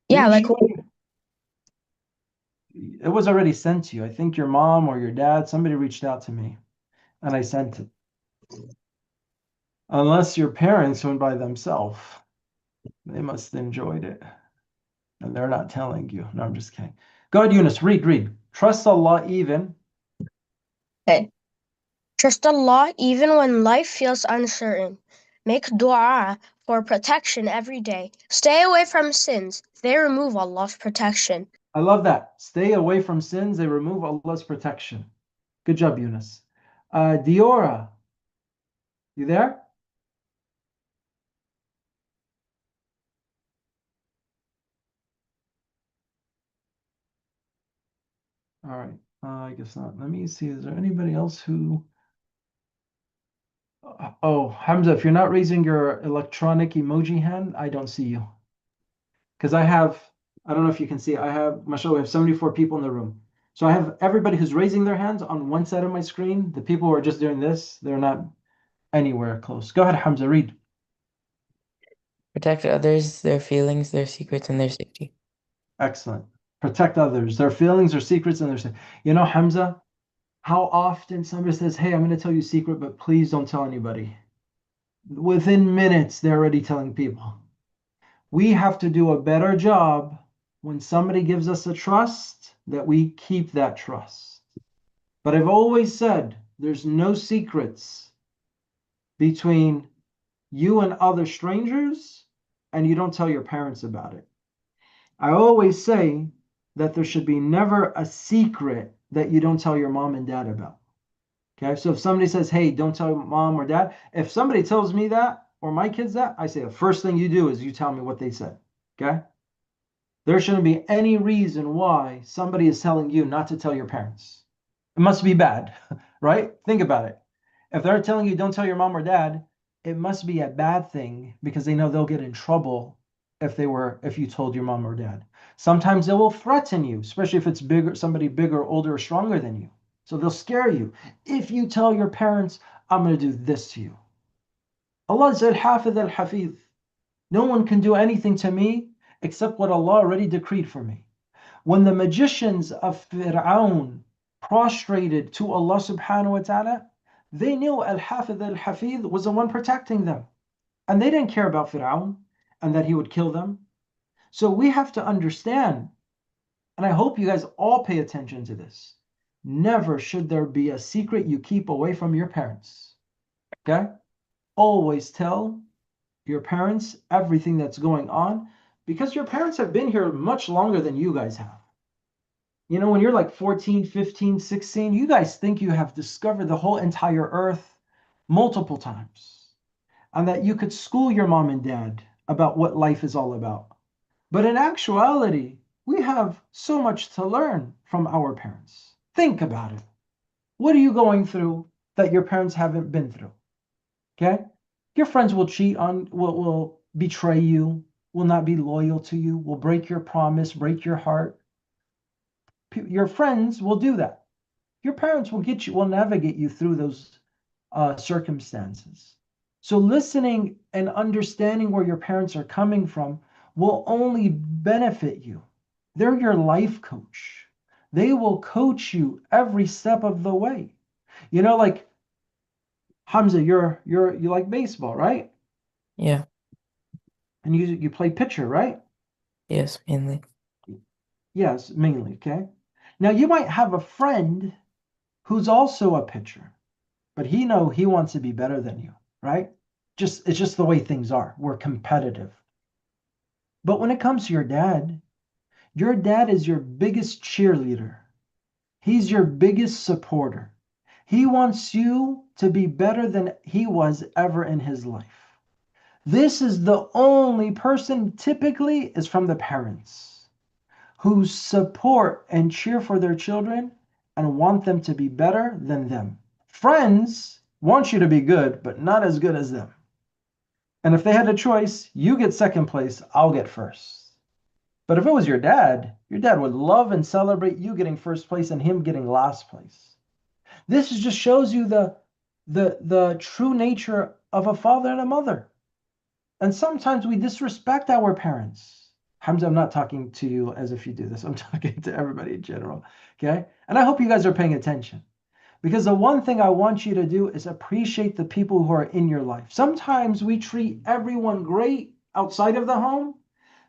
Yeah, Didn't like you? It was already sent to you. I think your mom or your dad, somebody reached out to me and I sent it. Unless your parents went by themselves, they must have enjoyed it. And they're not telling you. No, I'm just kidding. Go ahead, Yunus, read. Trust Allah even. Okay. Trust Allah even when life feels uncertain. Make dua for protection every day. Stay away from sins. They remove Allah's protection. I love that. Stay away from sins. They remove Allah's protection. Good job, Yunus. Diora, you there? All right. I guess not. Let me see. Is there anybody else who? Oh, Hamza, if you're not raising your electronic emoji hand, I don't see you. Because I don't know if you can see, mashallah, we have 74 people in the room. So I have everybody who's raising their hands on one side of my screen. The people who are just doing this, they're not anywhere close. Go ahead, Hamza, read. Protect others, their feelings, their secrets, and their safety. Excellent. Protect others, their feelings, their secrets, and their. You know, Hamza, how often somebody says, hey, I'm going to tell you a secret, but please don't tell anybody. Within minutes, they're already telling people. We have to do a better job when somebody gives us a trust that we keep that trust. But I've always said there's no secrets between you and other strangers, and you don't tell your parents about it. I always say that there should be never a secret that you don't tell your mom and dad about. Okay, so if somebody says, hey, don't tell mom or dad, if somebody tells me that or my kids that, I say the first thing you do is you tell me what they said. Okay, there shouldn't be any reason why somebody is telling you not to tell your parents. It must be bad, right? Think about it. If they're telling you don't tell your mom or dad, it must be a bad thing because they know they'll get in trouble if you told your mom or dad. Sometimes they will threaten you, especially if it's bigger, somebody bigger, older, or stronger than you. So they'll scare you. If you tell your parents, I'm going to do this to you. Allah is al-Hafidh al-Hafidh. No one can do anything to me except what Allah already decreed for me. When the magicians of Fir'aun prostrated to Allah subhanahu wa ta'ala, they knew al-Hafidh al-Hafidh was the one protecting them. And they didn't care about Fir'aun and that he would kill them. So we have to understand, and I hope you guys all pay attention to this. Never should there be a secret you keep away from your parents. Okay? Always tell your parents everything that's going on because your parents have been here much longer than you guys have. You know, when you're like 14, 15, 16, you guys think you have discovered the whole entire earth multiple times and that you could school your mom and dad about what life is all about. But in actuality, we have so much to learn from our parents. Think about it. What are you going through that your parents haven't been through? Okay? Your friends will cheat on, will betray you, will not be loyal to you, will break your promise, break your heart. Your friends will do that. Your parents will navigate you through those circumstances. So listening and understanding where your parents are coming from will only benefit you. They're your life coach. They will coach you every step of the way. You know, like Hamza, you like baseball, right? Yeah. And you play pitcher, right? Yes, mainly. Yes, mainly, okay? Now you might have a friend who's also a pitcher, but he wants to be better than you, right? It's just the way things are. We're competitive. But when it comes to your dad is your biggest cheerleader. He's your biggest supporter. He wants you to be better than he was ever in his life. This is the only person typically is from the parents who support and cheer for their children and want them to be better than them. Friends want you to be good, but not as good as them. And if they had a choice, you get second place, I'll get first. But if it was your dad would love and celebrate you getting first place and him getting last place. This just shows you the true nature of a father and a mother. And sometimes we disrespect our parents. Hamza, I'm not talking to you as if you do this. I'm talking to everybody in general. Okay. And I hope you guys are paying attention. Because the one thing I want you to do is appreciate the people who are in your life. Sometimes we treat everyone great outside of the home,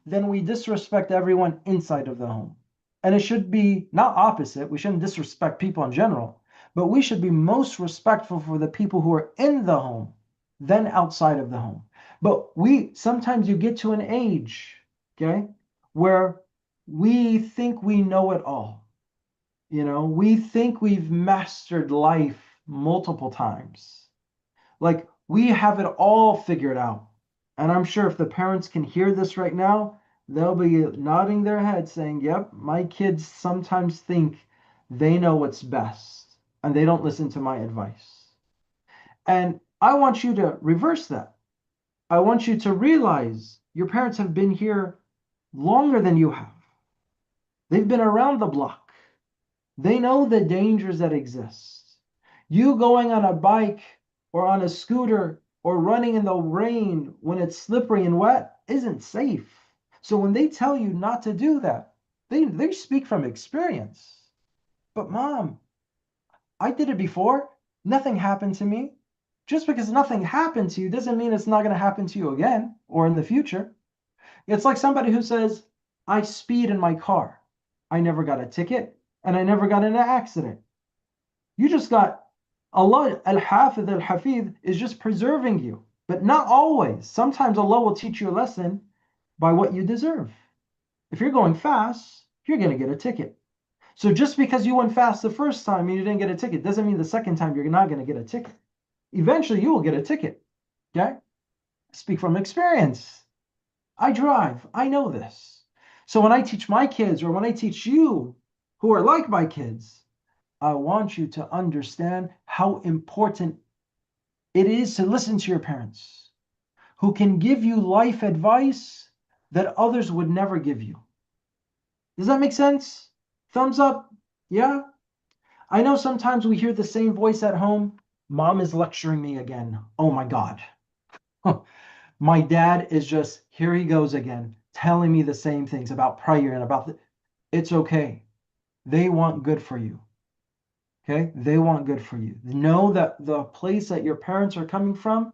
then we disrespect everyone inside of the home. And it should be not opposite. We shouldn't disrespect people in general, but we should be most respectful for the people who are in the home than outside of the home. But we sometimes you get to an age, okay, where we think we know it all. We think we've mastered life multiple times. Like we have it all figured out. And I'm sure if the parents can hear this right now, they'll be nodding their head saying, yep, my kids sometimes think they know what's best and they don't listen to my advice. And I want you to reverse that. I want you to realize your parents have been here longer than you have. They've been around the block. They know the dangers that exist. You going on a bike or on a scooter or running in the rain when it's slippery and wet isn't safe. So when they tell you not to do that, they speak from experience. But mom, I did it before. Nothing happened to me. Just because nothing happened to you doesn't mean it's not going to happen to you again or in the future. It's like somebody who says, I speed in my car. I never got a ticket and I never got in an accident. You just got Allah, Al-Hafidh, Al-Hafidh is just preserving you, but not always. Sometimes Allah will teach you a lesson by what you deserve. If you're going fast, you're going to get a ticket. So just because you went fast the first time and you didn't get a ticket doesn't mean the second time you're not going to get a ticket. Eventually you will get a ticket. Okay? Speak from experience. I drive. I know this. So when I teach my kids or when I teach you who are like my kids, I want you to understand how important it is to listen to your parents who can give you life advice that others would never give you. Does that make sense? Thumbs up? Yeah? I know sometimes we hear the same voice at home. Mom is lecturing me again. Oh my God. My dad is just, here he goes again, telling me the same things about prayer and about it's okay. They want good for you. Okay? They want good for you. Know that the place that your parents are coming from,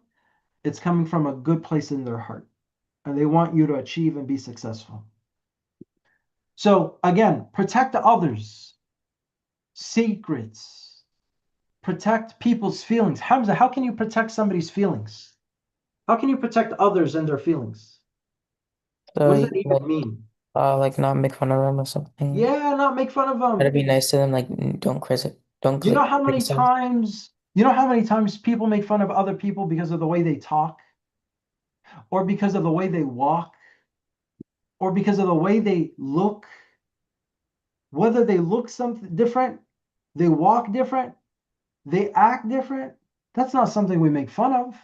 it's coming from a good place in their heart. And they want you to achieve and be successful. So again, protect others, secrets, protect people's feelings. Hamza, how can you protect somebody's feelings? How can you protect others and their feelings? So What does you that even mean? like not make fun of them or something. Yeah, not make fun of Try to them. be nice to them, like don't You know how many criticize. times, people make fun of other people because of the way they talk, or because of the way they walk, or because of the way they look, whether they look something different, they walk different, they act different. That's not something we make fun of.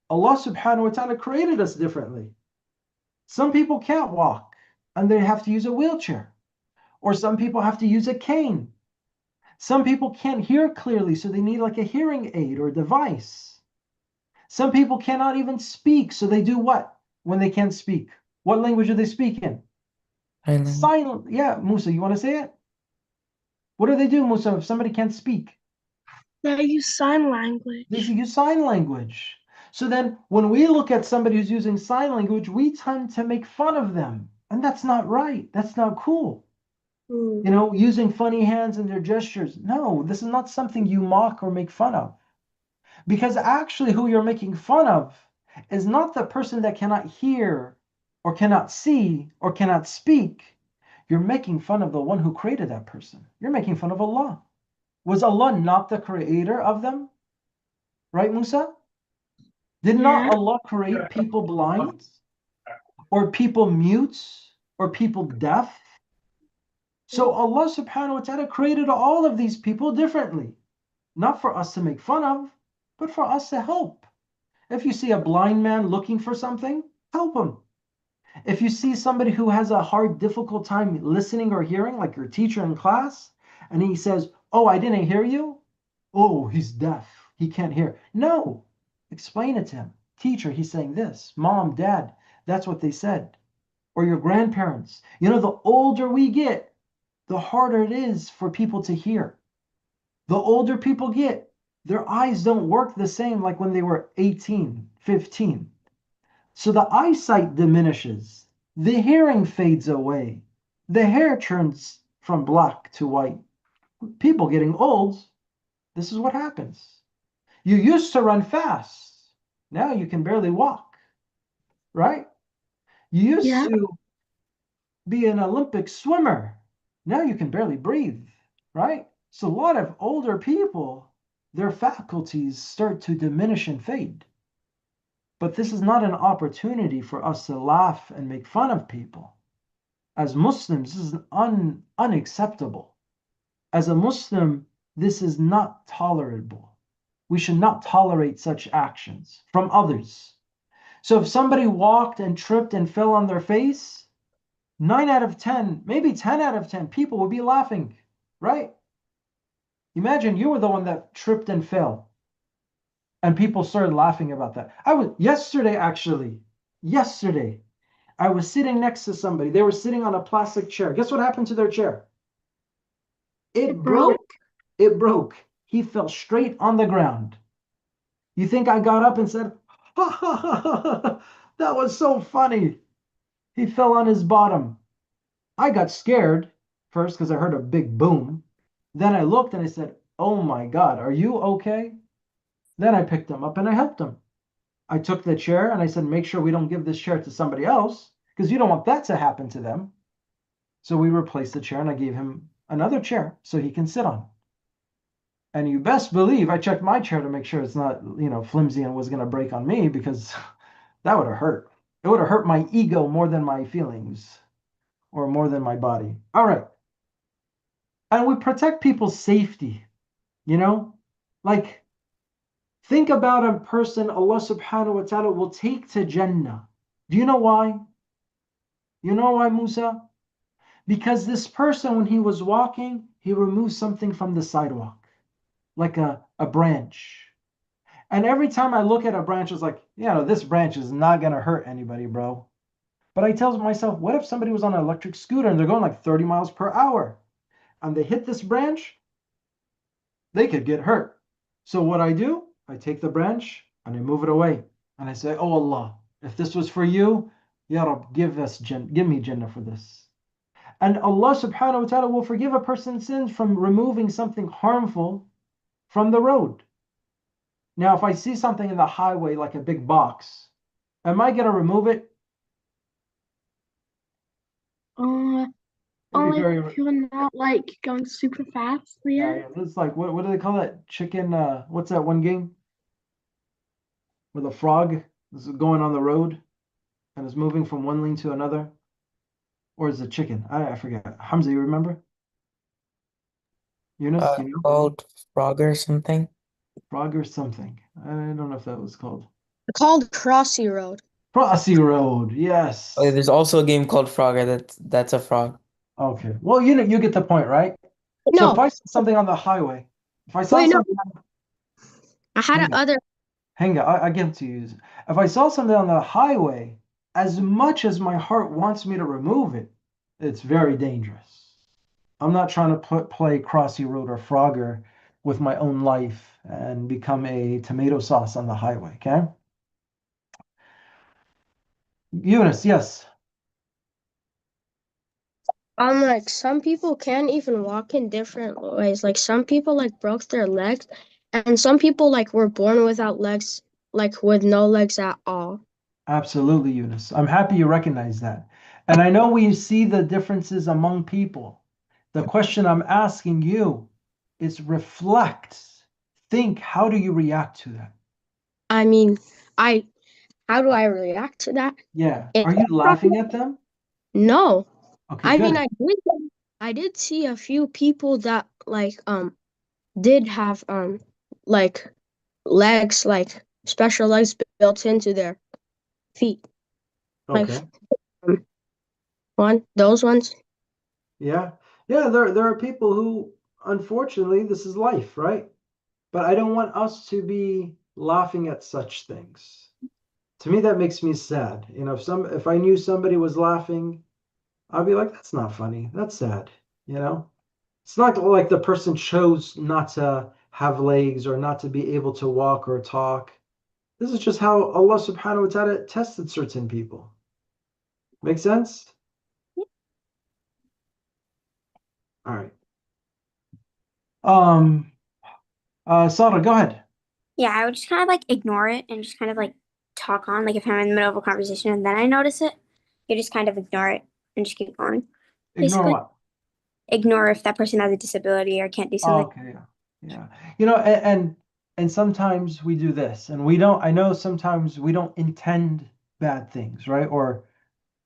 Allah subhanahu wa ta'ala created us differently. Some people can't walk and they have to use a wheelchair, or some people have to use a cane. Some people can't hear clearly, so they need like a hearing aid or device. Some people cannot even speak, so they do what when they can't speak? What language do they speak in? Silent. Yeah, Musa, you want to say it? What do they do, Musa, if somebody can't speak? They use sign language. They use sign language. So then when we look at somebody who's using sign language, we tend to make fun of them. And that's not right. That's not cool. Using funny hands and their gestures. No, this is not something you mock or make fun of. Because actually, who you're making fun of is not the person that cannot hear or cannot see or cannot speak. You're making fun of the one who created that person. You're making fun of Allah. Was Allah not the creator of them? Right, Musa? Did not Allah create people blind? Or people mutes? Or people deaf? So Allah subhanahu wa ta'ala created all of these people differently. Not for us to make fun of, but for us to help. If you see a blind man looking for something, help him. If you see somebody who has a hard, difficult time listening or hearing, like your teacher in class, and he says, oh, I didn't hear you. Oh, he's deaf. He can't hear. No, explain it to him. Teacher, he's saying this. Mom, dad, that's what they said. or your grandparents. You know, the older we get, the harder it is for people to hear. The older people get, their eyes don't work the same like when they were 18, 15. So the eyesight diminishes, the hearing fades away, the hair turns from black to white. People getting old, this is what happens. You used to run fast. Now you can barely walk, right? You used to be an Olympic swimmer. Now you can barely breathe, right? So a lot of older people, their faculties start to diminish and fade. But this is not an opportunity for us to laugh and make fun of people. As Muslims, this is unacceptable. As a Muslim, this is not tolerable. We should not tolerate such actions from others. So if somebody walked and tripped and fell on their face, 9 out of 10, maybe 10 out of 10 people would be laughing, right? Imagine you were the one that tripped and fell, and people started laughing about that. Yesterday, I was sitting next to somebody. They were sitting on a plastic chair. Guess what happened to their chair? It broke. It broke. He fell straight on the ground. You think I got up and said, ha ha ha ha, that was so funny. He fell on his bottom. I got scared first because I heard a big boom. Then I looked and I said, oh my God, are you okay? Then I picked him up and I helped him. I took the chair and I said, make sure we don't give this chair to somebody else because you don't want that to happen to them. So we replaced the chair and I gave him another chair so he can sit on. And you best believe I checked my chair to make sure it's not, flimsy and was going to break on me because that would have hurt. It would have hurt my ego more than my feelings or more than my body. All right. And we protect people's safety, like think about a person Allah subhanahu wa ta'ala will take to Jannah. Do you know why? You know why, Musa? Because this person, when he was walking, he removed something from the sidewalk, like a branch. And every time I look at a branch, it's like, this branch is not going to hurt anybody, bro. But I tell myself, what if somebody was on an electric scooter and they're going like 30 miles per hour and they hit this branch? They could get hurt. So what I do, I take the branch and I move it away. And I say, oh Allah, if this was for you, Ya Rab, give me Jannah for this. And Allah subhanahu wa ta'ala will forgive a person's sins from removing something harmful from the road. Now, if I see something in the highway like a big box, am I going to remove it? Only if you're not like going super fast, Leah. Yeah. It's like what do they call that? Chicken, what's that one game? Where the frog is going on the road and is moving from one lane to another? Or is it chicken? I forget. Hamza, you remember? Yunus, you know? Called Frog or something. Frog or something. I don't know if that was called. Called Crossy Road. Crossy Road, yes. Oh, there's also a game called Frogger. That's a frog. Okay. Well, you get the point, right? So if I saw something on the highway, if I saw something, I had other. Hang on, I give it to you. If I saw something on the highway, as much as my heart wants me to remove it, it's very dangerous. I'm not trying to play Crossy Road or Frogger with my own life and become a tomato sauce on the highway, okay? Eunice, yes. Like some people can't even walk in different ways. Like some people like broke their legs, and some people like were born without legs, like with no legs at all. Absolutely, Eunice. I'm happy you recognize that. And I know we see the differences among people. The question I'm asking you is reflect. Think, how do you react to that? I mean, how do I react to that? Yeah. Are you laughing at them? No. Okay, I good. mean, I did see a few people that like did have like legs, like special legs built into their feet. Okay. Like those ones. Yeah. Yeah, there are people who, unfortunately, this is life, right? But I don't want us to be laughing at such things. To me, that makes me sad. If I knew somebody was laughing, I'd be like, that's not funny. That's sad. You know, it's not like the person chose not to have legs or not to be able to walk or talk. This is just how Allah subhanahu wa ta'ala tested certain people. Make sense? All right. Um, Sarah, go ahead. Yeah, I would just kind of like ignore it and just kind of like talk on. Like if I'm in the middle of a conversation and then I notice it, you just kind of ignore it and just keep going. Ignore Basically, what? ignore if that person has a disability or can't do Oh, something. okay, yeah. And sometimes we do this, and we don't. I know sometimes we don't intend bad things, right?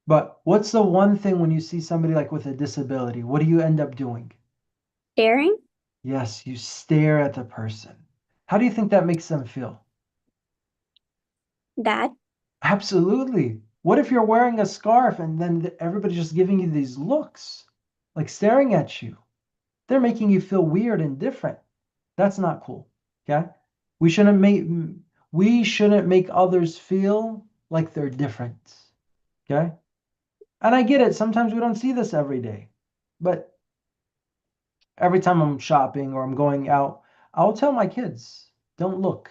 But what's the one thing when you see somebody like with a disability? What do you end up doing? Staring? Yes, you stare at the person. How do you think that makes them feel? Bad? Absolutely. What if you're wearing a scarf and then everybody's just giving you these looks, like staring at you? They're making you feel weird and different. That's not cool. Okay? We shouldn't make we shouldn't make others feel like they're different. Okay? And I get it. Sometimes we don't see this every day. But every time I'm shopping or I'm going out, I'll tell my kids, don't look.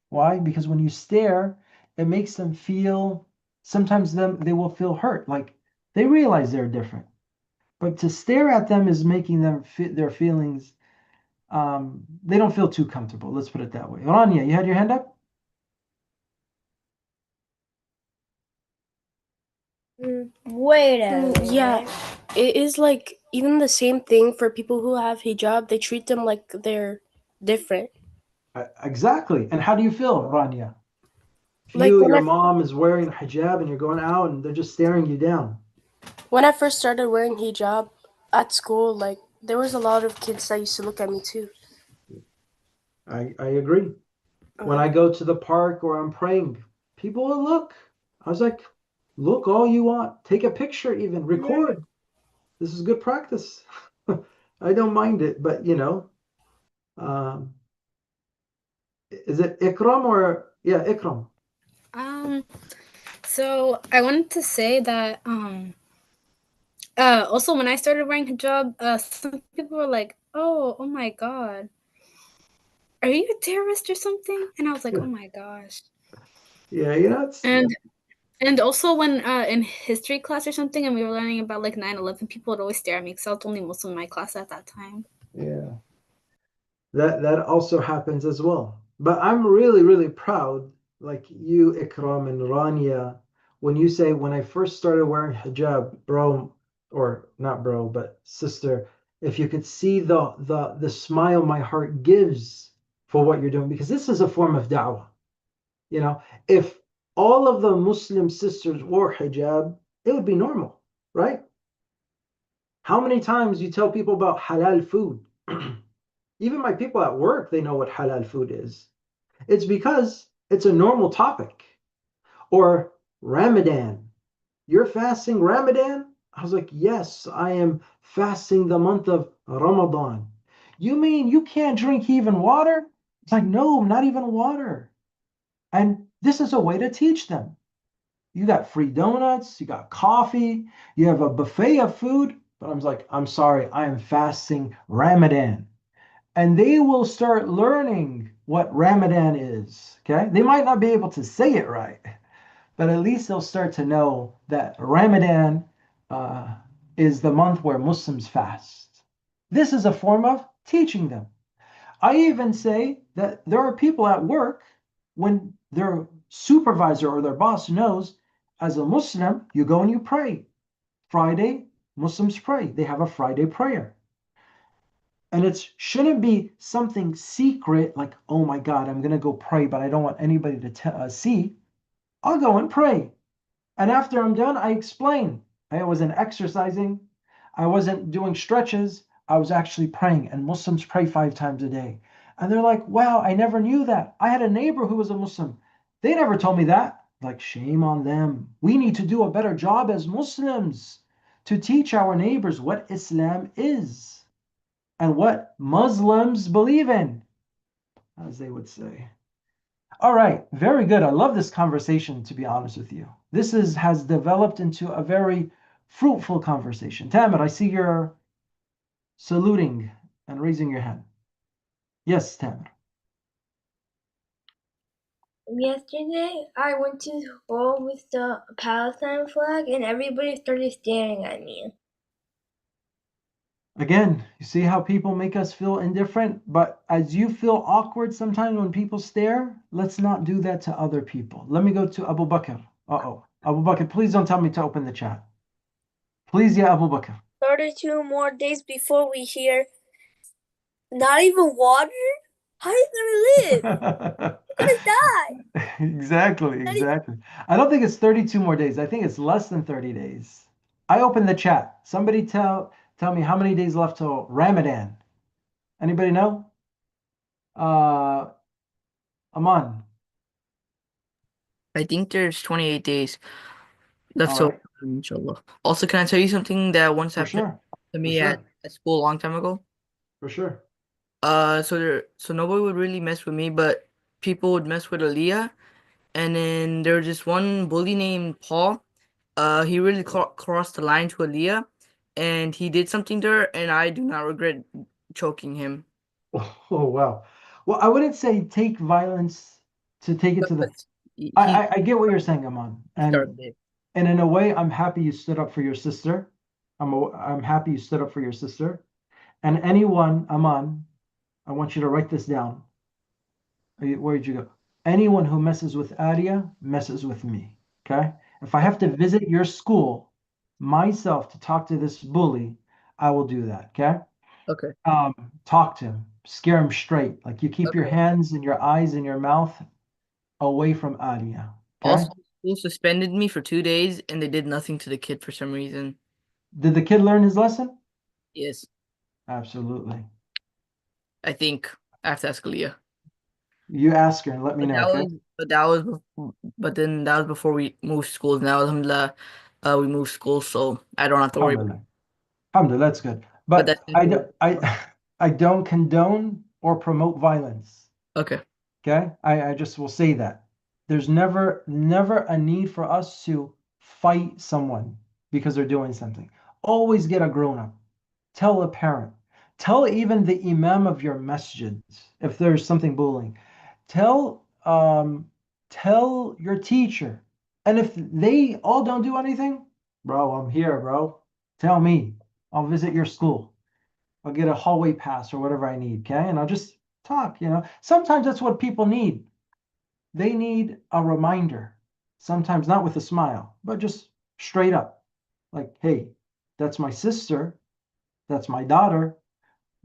Why? Because when you stare, it makes them feel sometimes they will feel hurt. Like they realize they're different. But to stare at them is making them their feelings they don't feel too comfortable. Let's put it that way. Rania, you had your hand up? Wait a Yeah, it is like even the same thing for people who have hijab. They treat them like they're different. Exactly. And how do you feel, Rania? If Like your mom is wearing a hijab and you're going out and they're just staring you down. when I first started wearing hijab at school, like there was a lot of kids that used to look at me too. I agree. When I go to the park or I'm praying, people will look. I was like, look all you want. Take a picture, even record. This is good practice. I don't mind it, but um, is it Ikram or yeah, Ikram? So I wanted to say that also when I started wearing hijab, some people were like, oh my God, are you a terrorist or something? And I was like, oh my gosh. Yeah, it's And also when in history class or something and we were learning about like 9/11, people would always stare at me because I was the only Muslim in my class at that time. yeah. That also happens as well. But I'm really, really proud, like you, Ikram and Rania, when you say when I first started wearing hijab, bro, or not bro, but sister, if you could see the smile my heart gives for what you're doing, because this is a form of da'wah. If all of the Muslim sisters wore hijab, it would be normal, right? How many times you tell people about halal food? Even my people at work, they know what halal food is. It's because it's a normal topic. Or Ramadan. You're fasting Ramadan? I was like, yes, I am fasting the month of Ramadan. You mean you can't drink even water? It's like, no, not even water. And this is a way to teach them. You got free donuts, you got coffee, you have a buffet of food. But I was like, I'm sorry, I am fasting Ramadan. And they will start learning what Ramadan is. Okay. They might not be able to say it right, but at least they'll start to know that Ramadan is the month where Muslims fast. This is a form of teaching them. I even say that there are people at work when their supervisor or their boss knows, as a Muslim, you go and you pray. Friday, Muslims pray. They have a Friday prayer. And it shouldn't be something secret like, oh my God, I'm going to go pray, but I don't want anybody to see. I'll go and pray. And after I'm done, I explain. I wasn't exercising. I wasn't doing stretches. I was actually praying. And Muslims pray 5 times a day. And they're like, wow, I never knew that. I had a neighbor who was a Muslim. They never told me that. Like, shame on them. We need to do a better job as Muslims to teach our neighbors what Islam is and what Muslims believe in, as they would say. All right, very good. I love this conversation, to be honest with you. This has developed into a very fruitful conversation. Tamer, I see you're saluting and raising your hand. Yes, Tamer. Yesterday, I went to school with the Palestine flag, and everybody started staring at me. Again, you see how people make us feel indifferent? But as you feel awkward sometimes when people stare, let's not do that to other people. Let me go to Abu Bakr. Uh-oh. Abu Bakr, please don't tell me to open the chat. Please, yeah, Abu Bakr. 32 more days before we hear not even water? How are you gonna live? You're gonna die. Exactly. I don't think it's 32 more days. I think it's less than 30 days. I opened the chat. Somebody tell me how many days left till Ramadan. Anybody know? Aman. I think there's 28 days left All till right. inshallah. Also, can I tell you something that once For happened sure. to For me sure. at school a long time ago? For sure. So nobody would really mess with me, but people would mess with Aaliyah. And then there was this one bully named Paul. He really crossed the line to Aaliyah, and he did something to her, and I do not regret choking him. Oh wow. Well, I wouldn't say take violence to take it to the. But he I get what you're saying, Aman, started it. and in a way, I'm happy you stood up for your sister. I'm happy you stood up for your sister. And anyone, Aman, I want you to write this down. Where'd you go? Anyone who messes with Adia messes with me. Okay. If I have to visit your school myself to talk to this bully, I will do that. Okay. Okay. Talk to him, scare him straight. Like you keep your Okay. hands and your eyes and your mouth away from Adia. Okay. Also, school suspended me for 2 days, and they did nothing to the kid for some reason. Did the kid learn his lesson? Yes, Absolutely. I think I have to ask Aaliyah. You ask her and let me know. Okay. But then that was before we moved schools. Now, alhamdulillah, we moved schools, so I don't have to worry about it. Alhamdulillah. Alhamdulillah, that's good. But But that's I don't condone or promote violence. okay. Okay. I just will say that. There's never a need for us to fight someone because they're doing something. Always get a grown up. Tell a parent. Tell even the imam of your masjid if there's something bullying. Tell tell your teacher. And if they all don't do anything, bro, I'm here, bro. Tell me. I'll visit your school. I'll get a hallway pass or whatever I need, okay? And I'll just talk. Sometimes that's what people need. They need a reminder. Sometimes not with a smile, but just straight up. Like, hey, that's my sister. That's my daughter.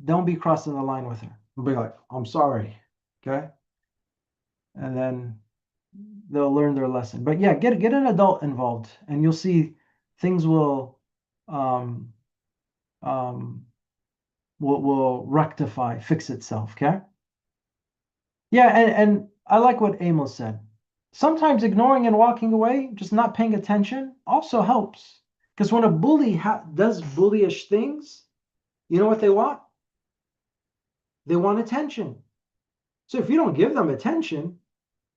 Don't be crossing the line with her. I'll be like, I'm sorry. Okay. And then they'll learn their lesson. But yeah, get an adult involved and you'll see things um um will rectify, fix itself. Okay. Yeah, and I like what Amos said. Sometimes ignoring and walking away, just not paying attention, also helps. Because when a bully does bullyish things, you know what they want? They want attention. So if you don't give them attention,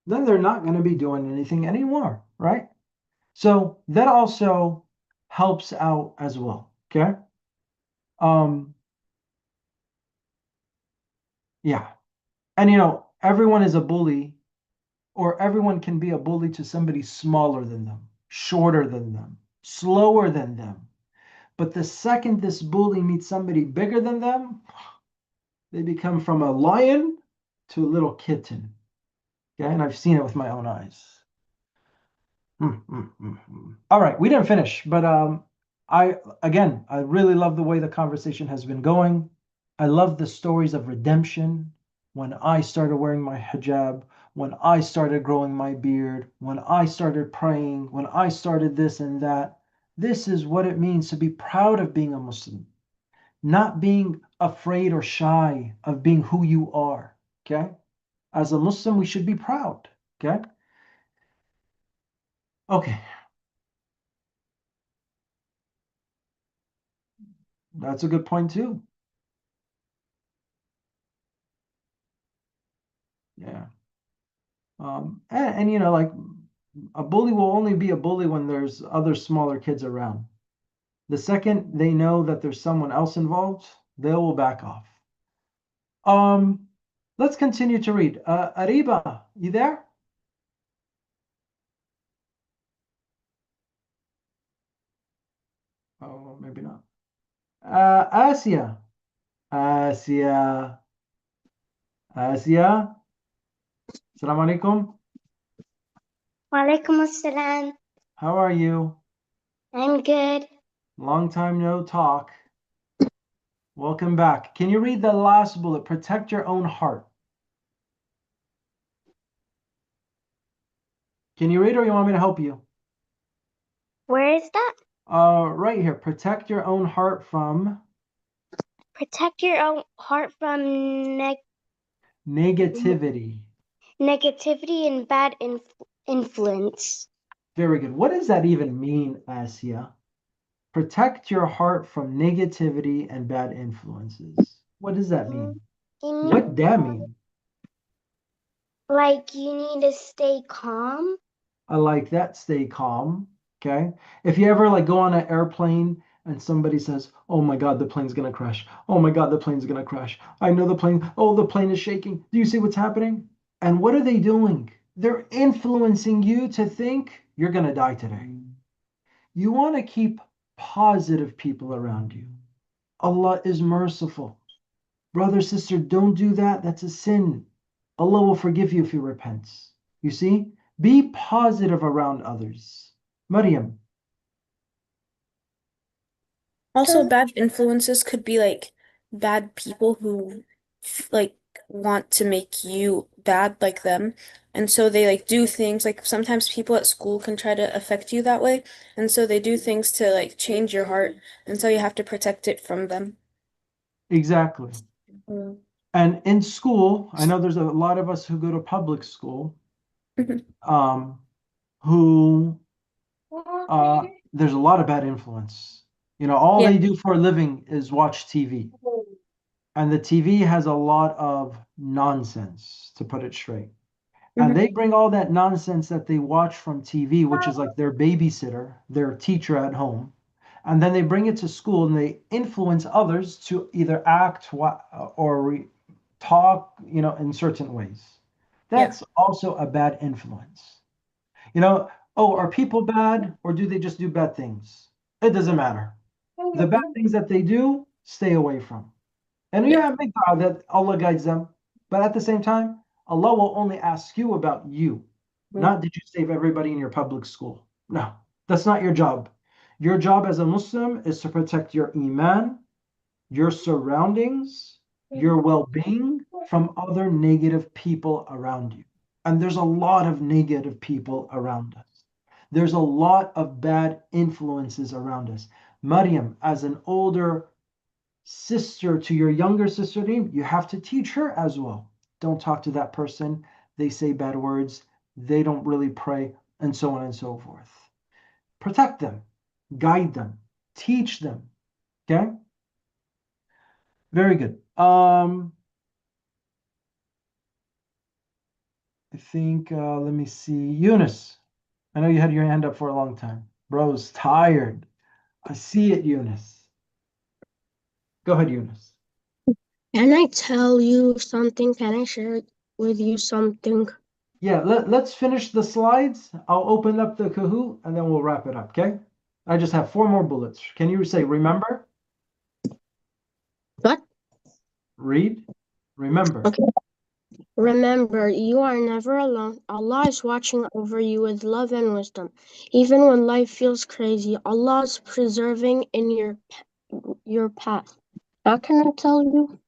then they're not going to be doing anything anymore, right? So that also helps out as well. Okay. Um, yeah. And everyone is a bully, or everyone can be a bully to somebody smaller than them, shorter than them, slower than them. But the second this bully meets somebody bigger than them, they become from a lion to a little kitten. Okay, and I've seen it with my own eyes. All right, we didn't finish, but I really love the way the conversation has been going. I love the stories of redemption. When I started wearing my hijab, when I started growing my beard, when I started praying, when I started this and that. This is what it means to be proud of being a Muslim, not being afraid or shy of being who you are. Okay, as a Muslim, we should be proud. Okay. Okay. That's a good point too. Yeah. And you know, like a bully will only be a bully when there's other smaller kids around. The second they know that there's someone else involved, they will back off. Um, let's continue to read. Ariba, you there? Oh, maybe not. Asia, Asia, Asia. Assalamu alaikum. Walaikum assalam. How are you? I'm good. Long time no talk. Welcome back. Can you read the last bullet? Protect your own heart. Can you read or you want me to help you? Where is that? Right here. Protect your own heart from Protect your own heart from negativity. negativity and bad influence. Very good. What does that even mean, Asia? Protect your heart from negativity and bad influences. What does that mean? What that mean? Like you need to stay calm. I like that. Stay calm. Okay. If you ever like go on an airplane and somebody says, "Oh my God, the plane's gonna crash. Oh my God, the plane's gonna crash. I know the plane. Oh, the plane is shaking. Do you see what's happening?" And what are they doing? They're influencing you to think you're gonna die today. You want to keep positive people around you. Allah is merciful. Brother, sister, don't do that. That's a sin. Allah will forgive you if you repent. You see? Be positive around others. Maryam. Also, bad influences could be like bad people who like want to make you bad like them. And so they like do things like sometimes people at school can try to affect you that way. And so they do things to like change your heart. And so you have to protect it from them. Exactly. Mm. And in school, I know there's a lot of us who go to public school, um, who there's a lot of bad influence. You know, all Yeah. they do for a living is watch TV. And the TV has a lot of nonsense, to put it straight. And they bring all that nonsense that they watch from TV, which is like their babysitter, their teacher at home, and then they bring it to school and they influence others to either act or talk, you know, in certain ways. That's also a bad influence. You know, oh, are people bad or do they just do bad things? It doesn't matter. The bad things that they do, stay away from. And you have big dua that Allah guides them. But at the same time, Allah will only ask you about you. Not did you save everybody in your public school. No, that's not your job. Your job as a Muslim is to protect your iman, your surroundings, your well-being from other negative people around you. And there's a lot of negative people around us. There's a lot of bad influences around us. Maryam, as an older sister to your younger sister, you have to teach her as well. Don't talk to that person. They say bad words. They don't really pray, and so on and so forth. Protect them, guide them, teach them. Okay? Very good. I think let me see. Eunice. I know you had your hand up for a long time. Bro's tired. I see it, Eunice. Go ahead, Eunice. Can I tell you something? Can I share with you something? Yeah, let's finish the slides. I'll open up the Kahoot and then we'll wrap it up, okay? I just have 4 more bullets. Can you say remember? What? Read. Remember. Okay. Remember, you are never alone. Allah is watching over you with love and wisdom. Even when life feels crazy, Allah is preserving in your path. How can I tell you?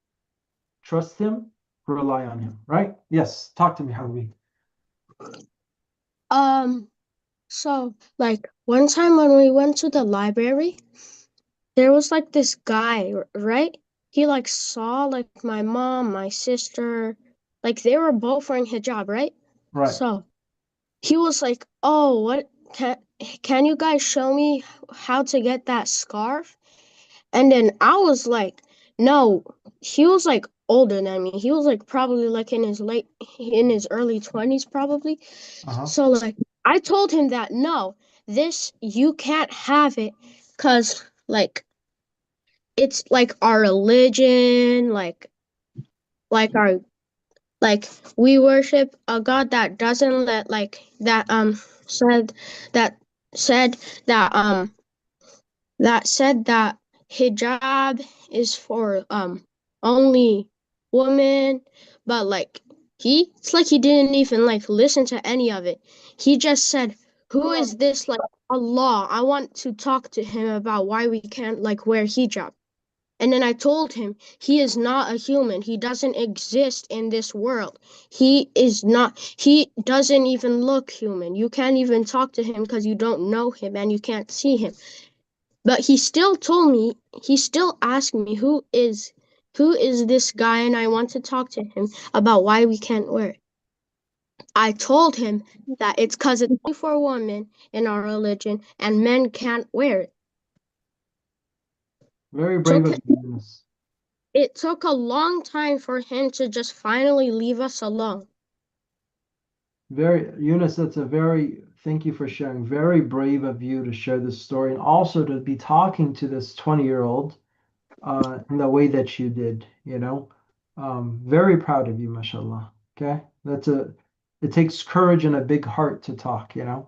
Trust him, rely on him, right? Yes, talk to me, Halloween. So like one time when we went to the library, there was like this guy, right? He like saw like my mom, my sister, like they were both wearing hijab, right? Right. So he was like, "Oh, what can you guys show me how to get that scarf?" And then I was like, "No." He was like, older than me. He was like probably like in his early 20s probably. So like I told him that no, this you can't have it cuz like it's like our religion, like our like we worship a God that doesn't let like that said that said that that hijab is for only women, but like it's like he didn't even like listen to any of it. He just said, "Who is this like Allah? I want to talk to him about why we can't like wear hijab." And then I told him he is not a human. He doesn't exist in this world. He doesn't even look human. You can't even talk to him because you don't know him and you can't see him. But he still asked me who is this guy, and I want to talk to him about why we can't wear it. I told him that it's because it's only for women in our religion and men can't wear it. Very brave of you, Yunus. It took a long time for him to just finally leave us alone. Yunus, thank you for sharing. Very brave of you to share this story and also to be talking to this 20-year-old in the way that you did, you know. Very proud of you, mashallah. Okay. It takes courage and a big heart to talk, you know.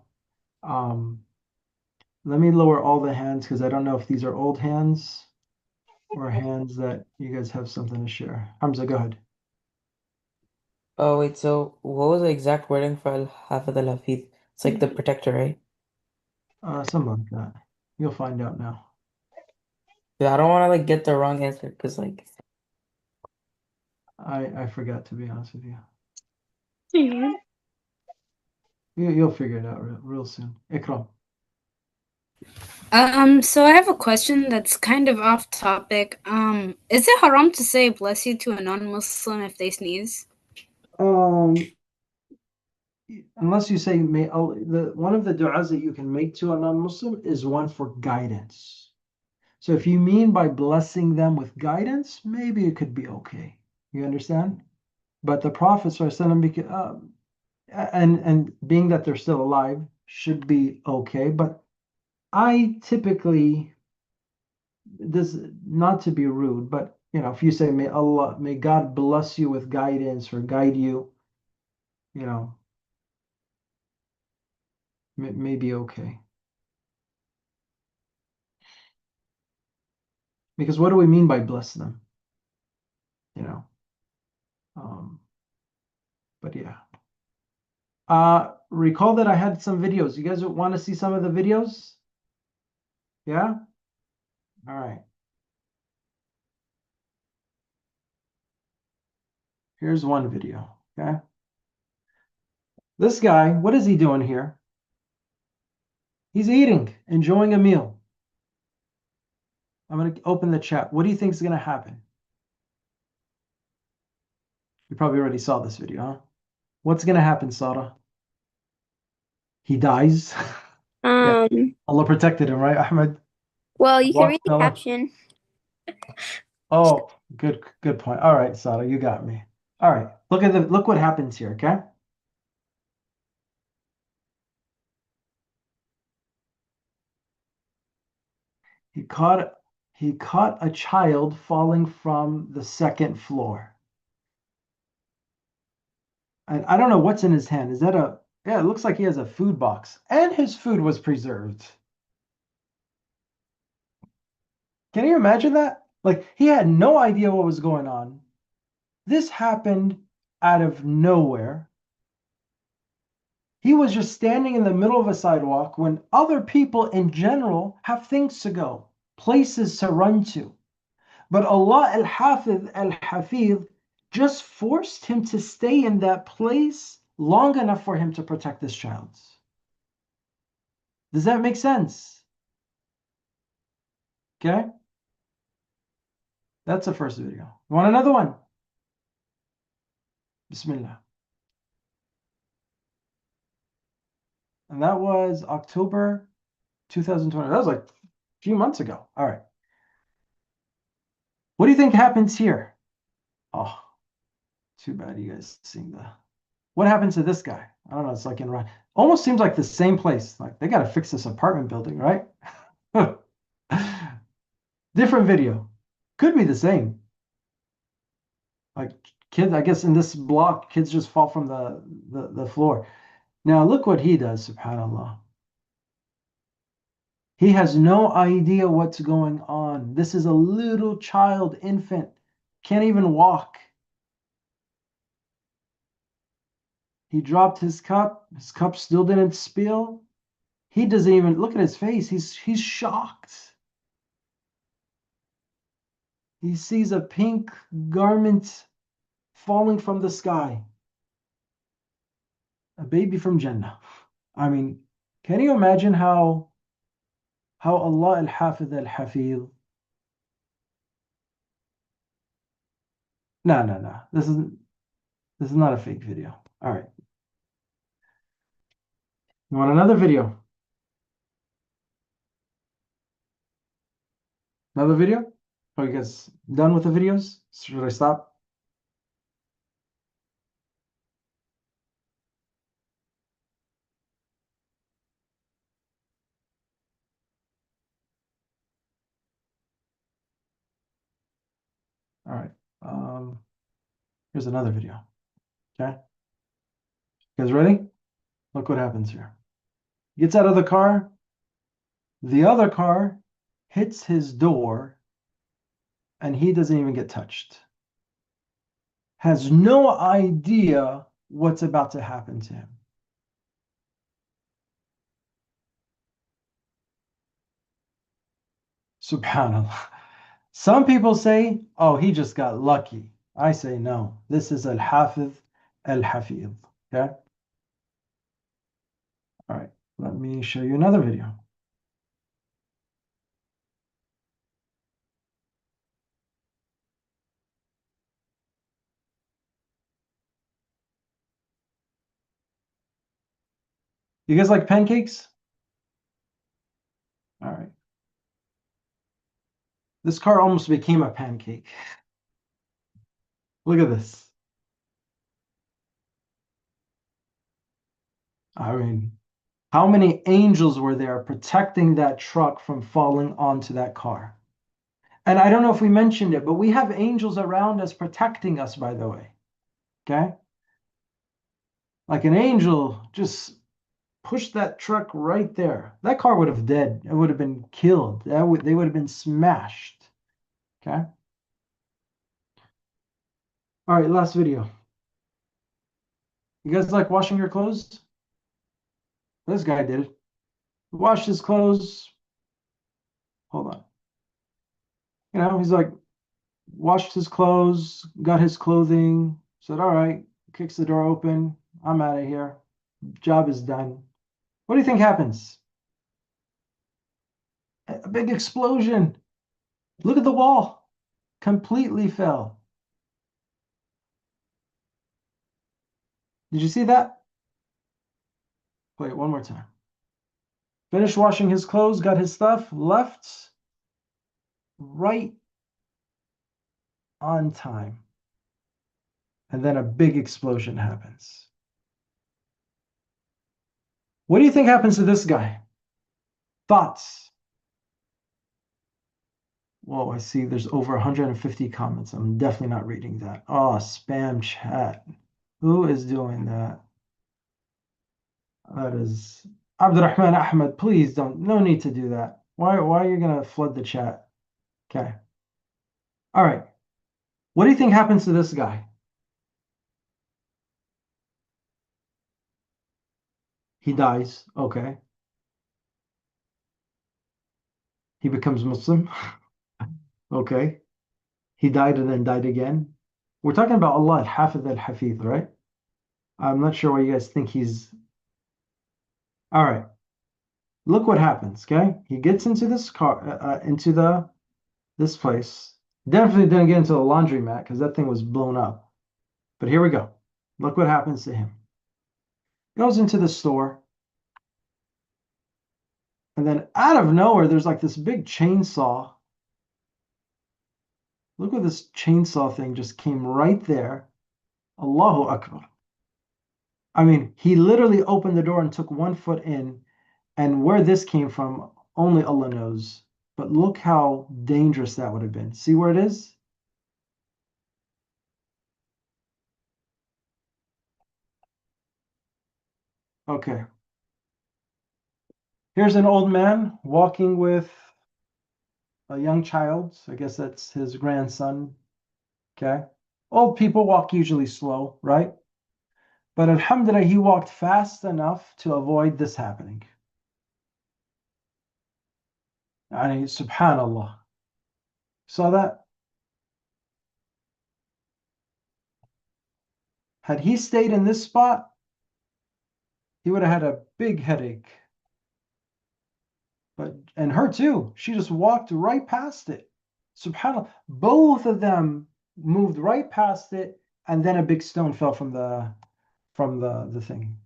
Let me lower all the hands because I don't know if these are old hands or hands that you guys have something to share. Hamza, go ahead. Oh wait, so what was the exact wording for Hafidh al-Hafidh? It's like the protector, right? Something like that. You'll find out now. Yeah, I don't want to like get the wrong answer because like I forgot, to be honest with you. Mhm. You'll figure it out real soon. Ikram. So I have a question that's kind of off topic. Is it haram to say bless you to a non-Muslim if they sneeze? Unless you say one of the du'as that you can make to a non-Muslim is one for guidance. So if you mean by blessing them with guidance, maybe it could be okay. You understand? But the Prophet ﷺ, and being that they're still alive should be okay. But I typically, this not to be rude, but if you say may God bless you with guidance or guide you, you know, may be okay. Because what do we mean by bless them? You know. But yeah. Recall that I had some videos. You guys want to see some of the videos? Yeah? All right. Here's one video. Okay. This guy, what is he doing here? He's eating, enjoying a meal. I'm going to open the chat. What do you think is going to happen? You probably already saw this video, huh? What's going to happen, Sarah? He dies. Yeah. Allah protected him, right, Ahmed? Well, you can Allah, read the Allah. caption. Oh, good point. All right, Sarah, you got me. All right. Look what happens here, okay? He caught a child falling from the second floor. And I don't know what's in his hand. Is that yeah, it looks like he has a food box. And his food was preserved. Can you imagine that? Like he had no idea what was going on. This happened out of nowhere. He was just standing in the middle of a sidewalk when other people in general have things to go, places to run to. But Allah al-Hafidh just forced him to stay in that place long enough for him to protect this child. Does that make sense? Okay. That's the first video. You want another one? Bismillah. And that was October 2020. That was like a few months ago. All right. What do you think happens here? Oh, too bad you guys seen the. What happened to this guy? I don't know. It's like in Ryan. Almost seems like the same place. Like they got to fix this apartment building, right? Different video. Could be the same. Like kids, I guess in this block, kids just fall from the floor. Now look what he does, subhanAllah. He has no idea what's going on. This is a little child, infant, can't even walk. He dropped his cup. His cup still didn't spill. He doesn't even look at his face. He's shocked. He sees a pink garment falling from the sky. A baby from Jannah. I mean, can you imagine how Allah al-Hafidh al-Hafidh. No. This is not a fake video. All right. You want another video? Another video? Are you guys done with the videos? Should I stop? All right. Here's another video. Okay. You guys ready? Look what happens here. He gets out of the car. The other car hits his door and he doesn't even get touched. Has no idea what's about to happen to him. Subhanallah. Some people say, oh, he just got lucky. I say no. This is al-Hafidh al-Hafidh. Okay? All right. Let me show you another video. You guys like pancakes? All right. This car almost became a pancake. Look at this. I mean, how many angels were there protecting that truck from falling onto that car? And I don't know if we mentioned it, but we have angels around us protecting us, by the way. Okay? Like an angel just pushed that truck right there. That car would have dead. It would have been killed. They would have been smashed. Okay? All right, last video. You guys like washing your clothes? This guy did it. Washed his clothes. Hold on. You know, he's like, washed his clothes, got his clothing, said, all right, kicks the door open. I'm out of here. Job is done. What do you think happens? A big explosion. Look at the wall. Completely fell. Did you see that? Play it one more time. Finished washing his clothes, got his stuff, left right on time. And then a big explosion happens. What do you think happens to this guy? Thoughts? Whoa, I see there's over 150 comments. I'm definitely not reading that. Oh, spam chat. Who is doing that? That is Abdurrahman Ahmed. Please don't. No need to do that. Why are you gonna flood the chat? Okay. All right. What do you think happens to this guy? He dies. Okay. He becomes Muslim. Okay. He died and then died again. We're talking about Allah al-Hafidh al-Hafidh, right? I'm not sure why you guys think he's. All right. Look what happens. Okay. He gets into this car, into this place. Definitely didn't get into the laundromat because that thing was blown up. But here we go. Look what happens to him. Goes into the store. And then out of nowhere, there's like this big chainsaw. Look at this chainsaw thing just came right there. Allahu Akbar. I mean, he literally opened the door and took 1 foot in, and where this came from, only Allah knows. But look how dangerous that would have been. See where it is? Okay. Here's an old man walking with a young child. I guess that's his grandson. Okay. Old people walk usually slow, right? But alhamdulillah, he walked fast enough to avoid this happening. Yani, subhanallah. Saw that? Had he stayed in this spot, he would have had a big headache. And her too. She just walked right past it. Subhanallah. Both of them moved right past it, and then a big stone fell from the thing.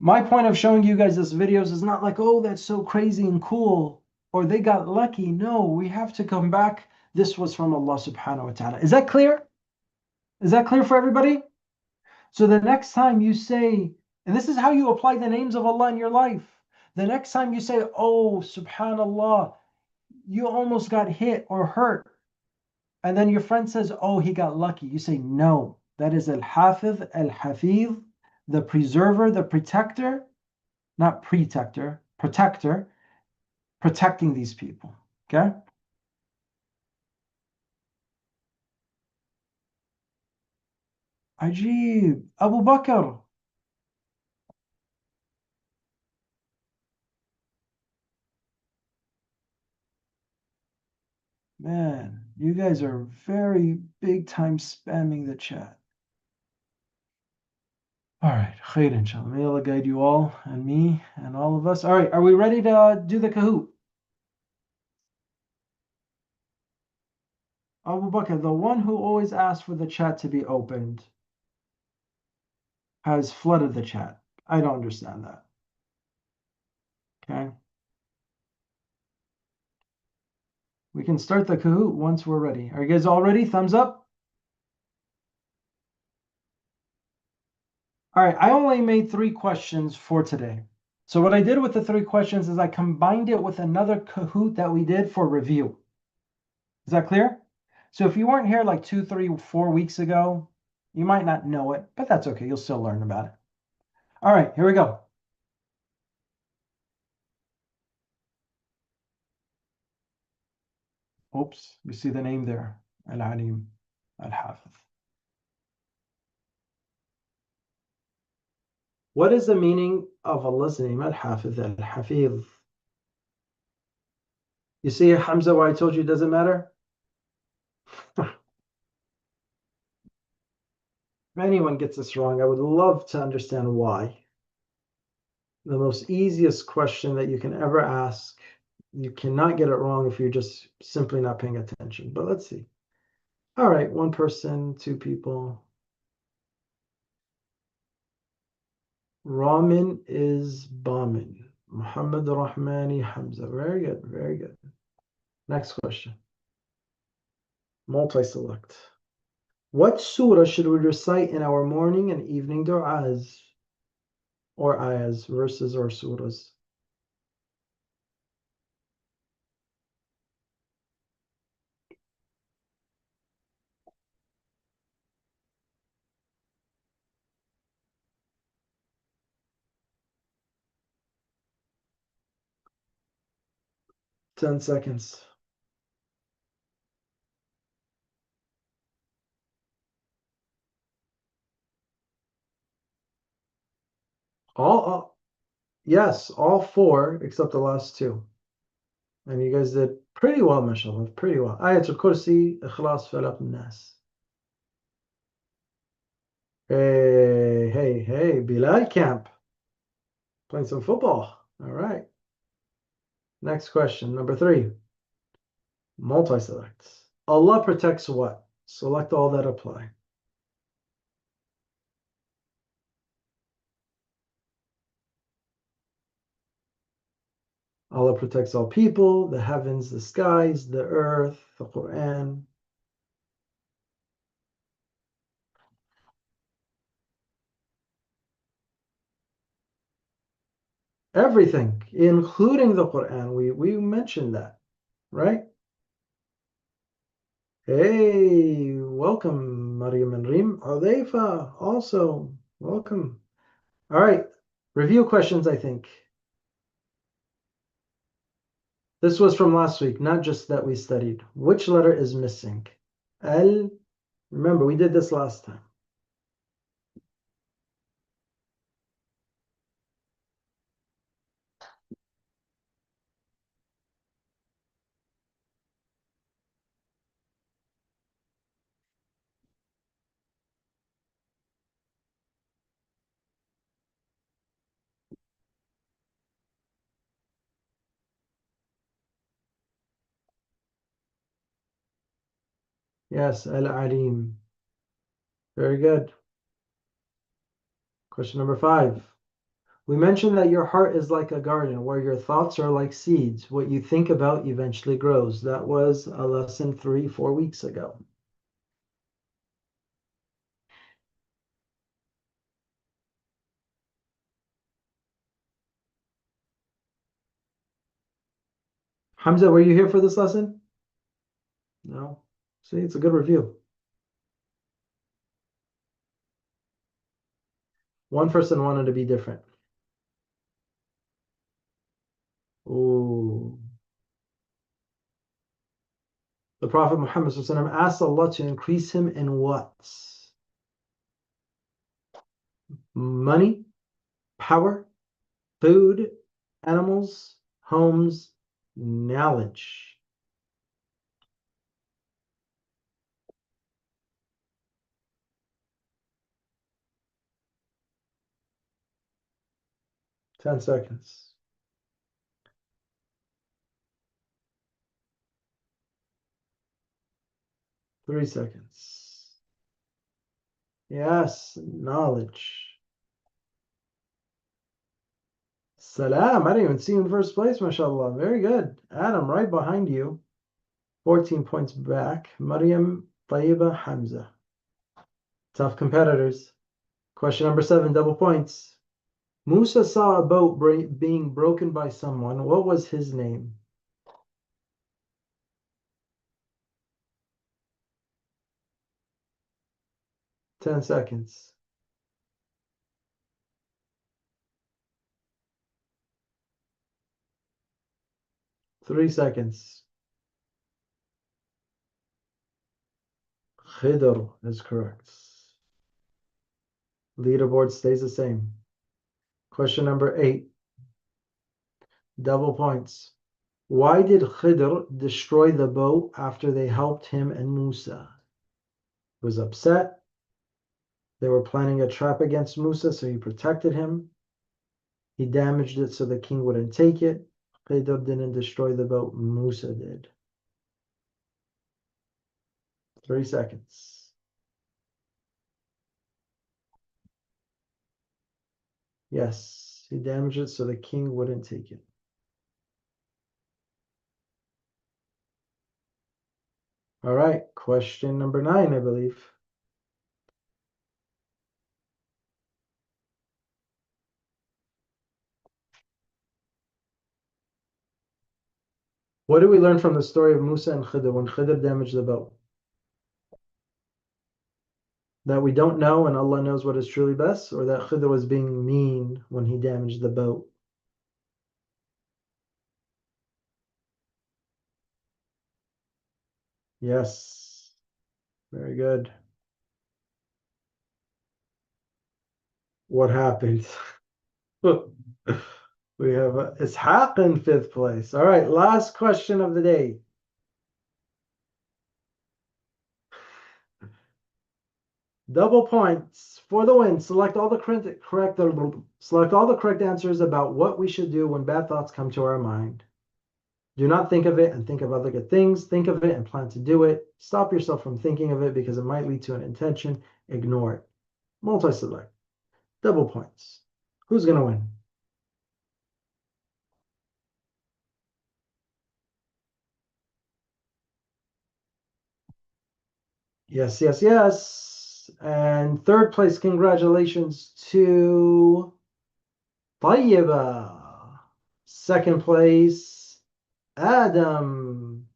My point of showing you guys this videos is not like, oh, that's so crazy and cool, or they got lucky. No, we have to come back. This was from Allah subhanahu wa ta'ala. Is that clear? Is that clear for everybody? So the next time you say, and this is how you apply the names of Allah in your life. The next time you say, oh, subhanallah, you almost got hit or hurt. And then your friend says, oh, he got lucky. You say, no, that is Al-Hafidh, Al-Hafidh, the preserver, the protector, not protector, protector, protecting these people. Okay? Ajib, Abu Bakr. Man, you guys are very big time spamming the chat. All right, khair inshallah. May Allah guide you all and me and all of us. All right, are we ready to do the Kahoot? Abu Bakr, the one who always asks for the chat to be opened, has flooded the chat. I don't understand that. Okay. We can start the Kahoot once we're ready. Are you guys all ready? Thumbs up. All right, I only made 3 questions for today. So what I did with the 3 questions is I combined it with another Kahoot that we did for review. Is that clear? So if you weren't here like 2, 3, 4 weeks ago, you might not know it, but that's okay. You'll still learn about it. All right, here we go. Oops, you see the name there. Al-Alim, Al-Hafidh. What is the meaning of Allah's name, Al-Hafidh, Al-Hafidh? You see, Hamza, why I told you it doesn't matter? If anyone gets this wrong, I would love to understand why. The most easiest question that you can ever ask. You cannot get it wrong if you're just simply not paying attention. But let's see. All right, 1 person, 2 people. Ramin is Bamin. Muhammad Rahmani Hamza. Very good, very good. Next question. Multi-select. What surah should we recite in our morning and evening du'as? Or ayahs, verses or surahs? Ten seconds. Yes, all 4 except the last 2. And you guys did pretty well, mashallah, pretty well. Ayatul Kursi, Ikhlas, Falaq, Nas. Hey, Bilal Camp. Playing some football. All right. Next question, number 3. Multi-selects. Allah protects what? Select all that apply. Allah protects all people, the heavens, the skies, the earth, the Quran. Everything, including the Quran. We mentioned that, right? Hey, welcome, Maryam and Reem. Adeifa, also, welcome. All right, review questions, I think. This was from last week, not just that we studied. Which letter is missing? Al, remember, we did this last time. Yes, Al-Alim. Very good. Question number 5. We mentioned that your heart is like a garden where your thoughts are like seeds. What you think about eventually grows. That was a lesson 4 weeks ago. Hamza, were you here for this lesson? No. See, it's a good review. One person wanted to be different. Ooh. The Prophet Muhammad asked Allah to increase him in what? Money, power, food, animals, homes, knowledge. Ten seconds. Three seconds. Yes, knowledge. Salam. I didn't even see you in first place, mashallah. Very good. Adam, right behind you. 14 points back. Maryam, Tayyiba, Hamza. Tough competitors. Question number 7, double points. Musa saw a boat being broken by someone. What was his name? Ten seconds. Three seconds. Khidr is correct. Leaderboard stays the same. Question number 8. Double points. Why did Khidr destroy the boat after they helped him and Musa? He was upset. They were planning a trap against Musa, so he protected him. He damaged it so the king wouldn't take it. Khidr didn't destroy the boat, Musa did. 3 seconds. Yes, he damaged it so the king wouldn't take it. All right, question number 9, I believe. What do we learn from the story of Musa and Khidr when Khidr damaged the boat? That we don't know and Allah knows what is truly best, or that Khidr was being mean when he damaged the boat? Yes, very good. What happened? We have Ishaq in 5th place. All right, last question of the day. Double points for the win. Select all the correct answers about what we should do when bad thoughts come to our mind. Do not think of it and think of other good things. Think of it and plan to do it. Stop yourself from thinking of it because it might lead to an intention. Ignore it. Multi-select. Double points. Who's going to win? Yes, yes, yes. And third place, congratulations to Tayyiba. Second place, Adam.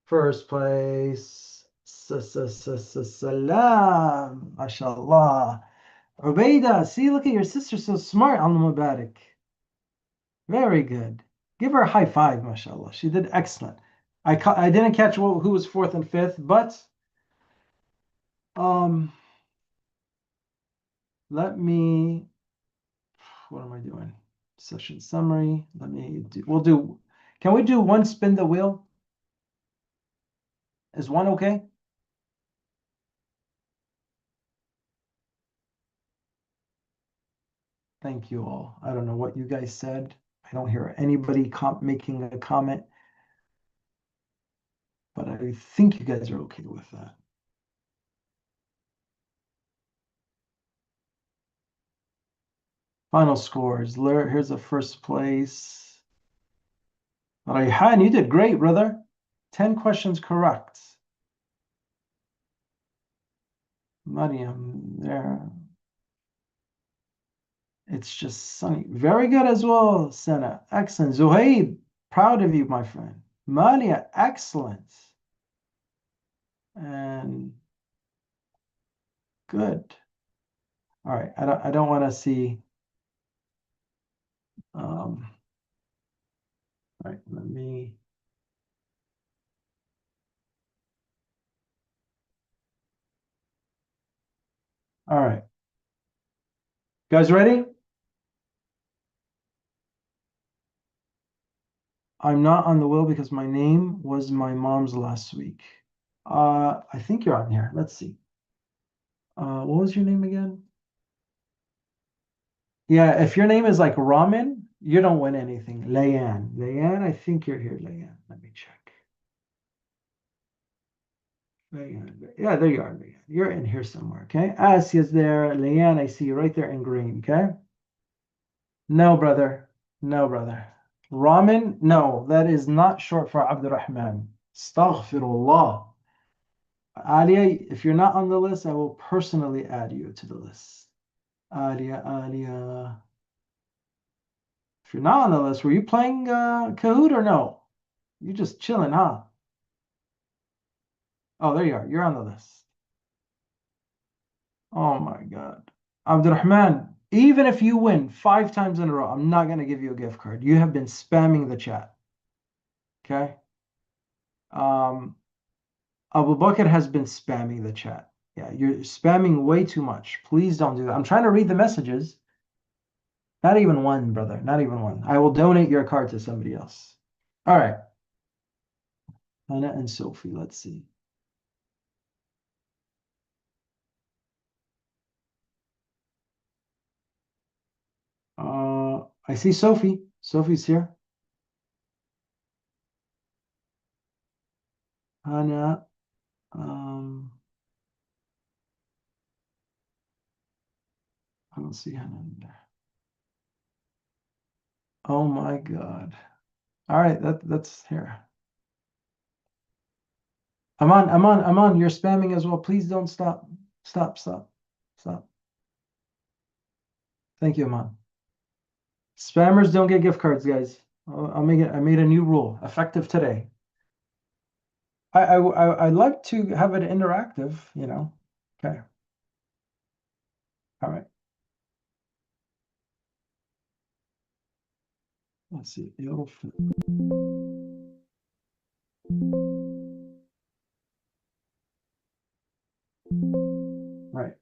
First place, Salam. MashaAllah. Ubaida, see, look at your sister, so smart. Allah Mubarak. Very good. Give her a high five, mashallah. She did excellent. I didn't catch who was fourth and fifth, but um, let me. What am I doing? Session summary. Let me do. We'll do. Can we do one spin the wheel? Is one okay? Thank you all. I don't know what you guys said. I don't hear anybody making a comment, but I think you guys are okay with that. Final scores. Here's the first place. Rayhan, you did great, brother. 10 questions correct. Mariam, there. It's just sunny. Very good as well, Senna. Excellent. Zuhaib, proud of you, my friend. Malia, excellent. And good. All right. I don't want to see. All right, let me. All right. Guys ready? I'm not on the wheel because my name was my mom's last week. I think you're on here. Let's see. What was your name again? Yeah, if your name is like Ramen, you don't win anything. Layan. Layan, I think you're here, Layan. Let me check. Layan. Yeah, there you are, Layan. You're in here somewhere, okay? Asia's there. Layan, I see you right there in green, okay? No, brother. No, brother. Ramen, no, that is not short for Abdurrahman. Astaghfirullah. Alia, if you're not on the list, I will personally add you to the list. Alia. If you're not on the list, were you playing Kahoot or no? You just chilling, huh? Oh, there you are. You're on the list. Oh my God. Abdurrahman, even if you win 5 times in a row, I'm not going to give you a gift card. You have been spamming the chat. Okay? Abu Bakr has been spamming the chat. Yeah, you're spamming way too much. Please don't do that. I'm trying to read the messages. Not even one, brother. Not even one. I will donate your card to somebody else. All right. Hannah and Sophie. Let's see. I see Sophie. Sophie's here. Hannah. I don't see Hannah in there. Oh my God. All right, that's here. Aman, you're spamming as well. Please don't stop. Stop. Thank you, Aman. Spammers don't get gift cards, guys. I'll make it. I made a new rule effective today. I'd like to have it interactive, you know. Okay. All right. Let's see. It'll fit. Right.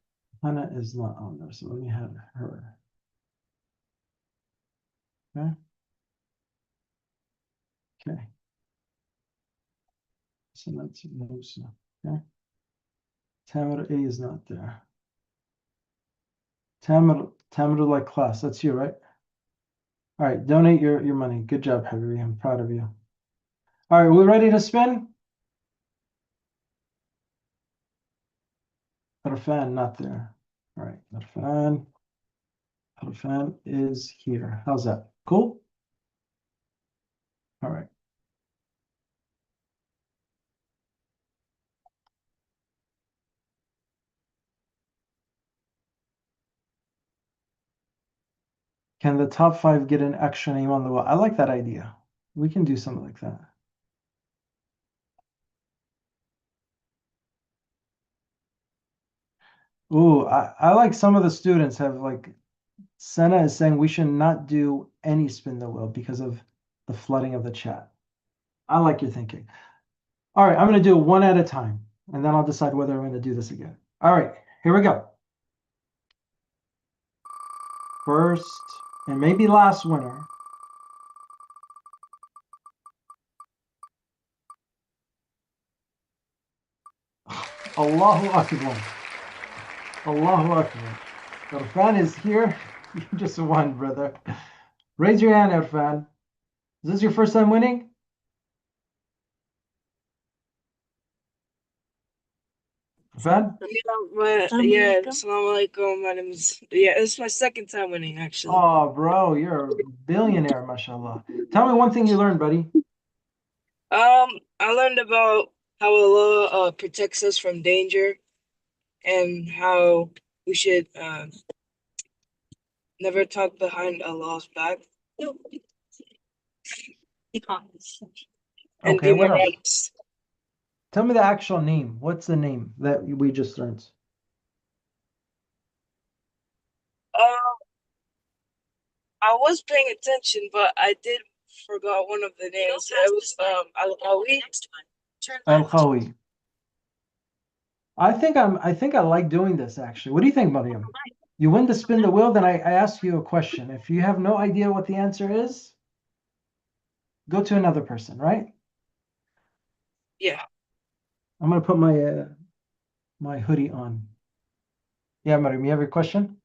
Hannah is not on there, so let me have her. Okay. Okay. So that's Musa. Okay. Tamara A is not there. Tamara like class. That's you, right? All right. Donate your money. Good job, Habibi. I'm proud of you. All right. We're ready to spin? Arfan, not there. All right. Arfan is here. How's that? Cool? All right. Can the top 5 get an extra name on the wall? I like that idea. We can do something like that. Ooh, I like some of the students have like, Senna is saying we should not do any spin the wheel because of the flooding of the chat. I like your thinking. All right, I'm going to do one at a time, and then I'll decide whether I'm going to do this again. All right, here we go. First, and maybe last winner. Allahu Akbar. Allahu Akbar. Irfan is here. You just won, brother. Raise your hand, Irfan. Is this your first time winning? Irfan? Assalamu alaikum. My name is, this is my second time winning, actually. Oh, bro, you're a billionaire, mashallah. Tell me one thing you learned, buddy. I learned about how Allah protects us from danger and how we should never talk behind Allah's back. And Okay, be what more else? honest. Tell me the actual name. What's the name that we just learned? I was paying attention, but I did forgot one of the names. It was Al-Qawi. Al-Khawi. I think I like doing this actually. What do you think, Mariam? You win to spin the wheel, then I ask you a question. If you have no idea what the answer is, go to another person, right? Yeah. I'm gonna put my my hoodie on. Yeah, Mariam, you have a question?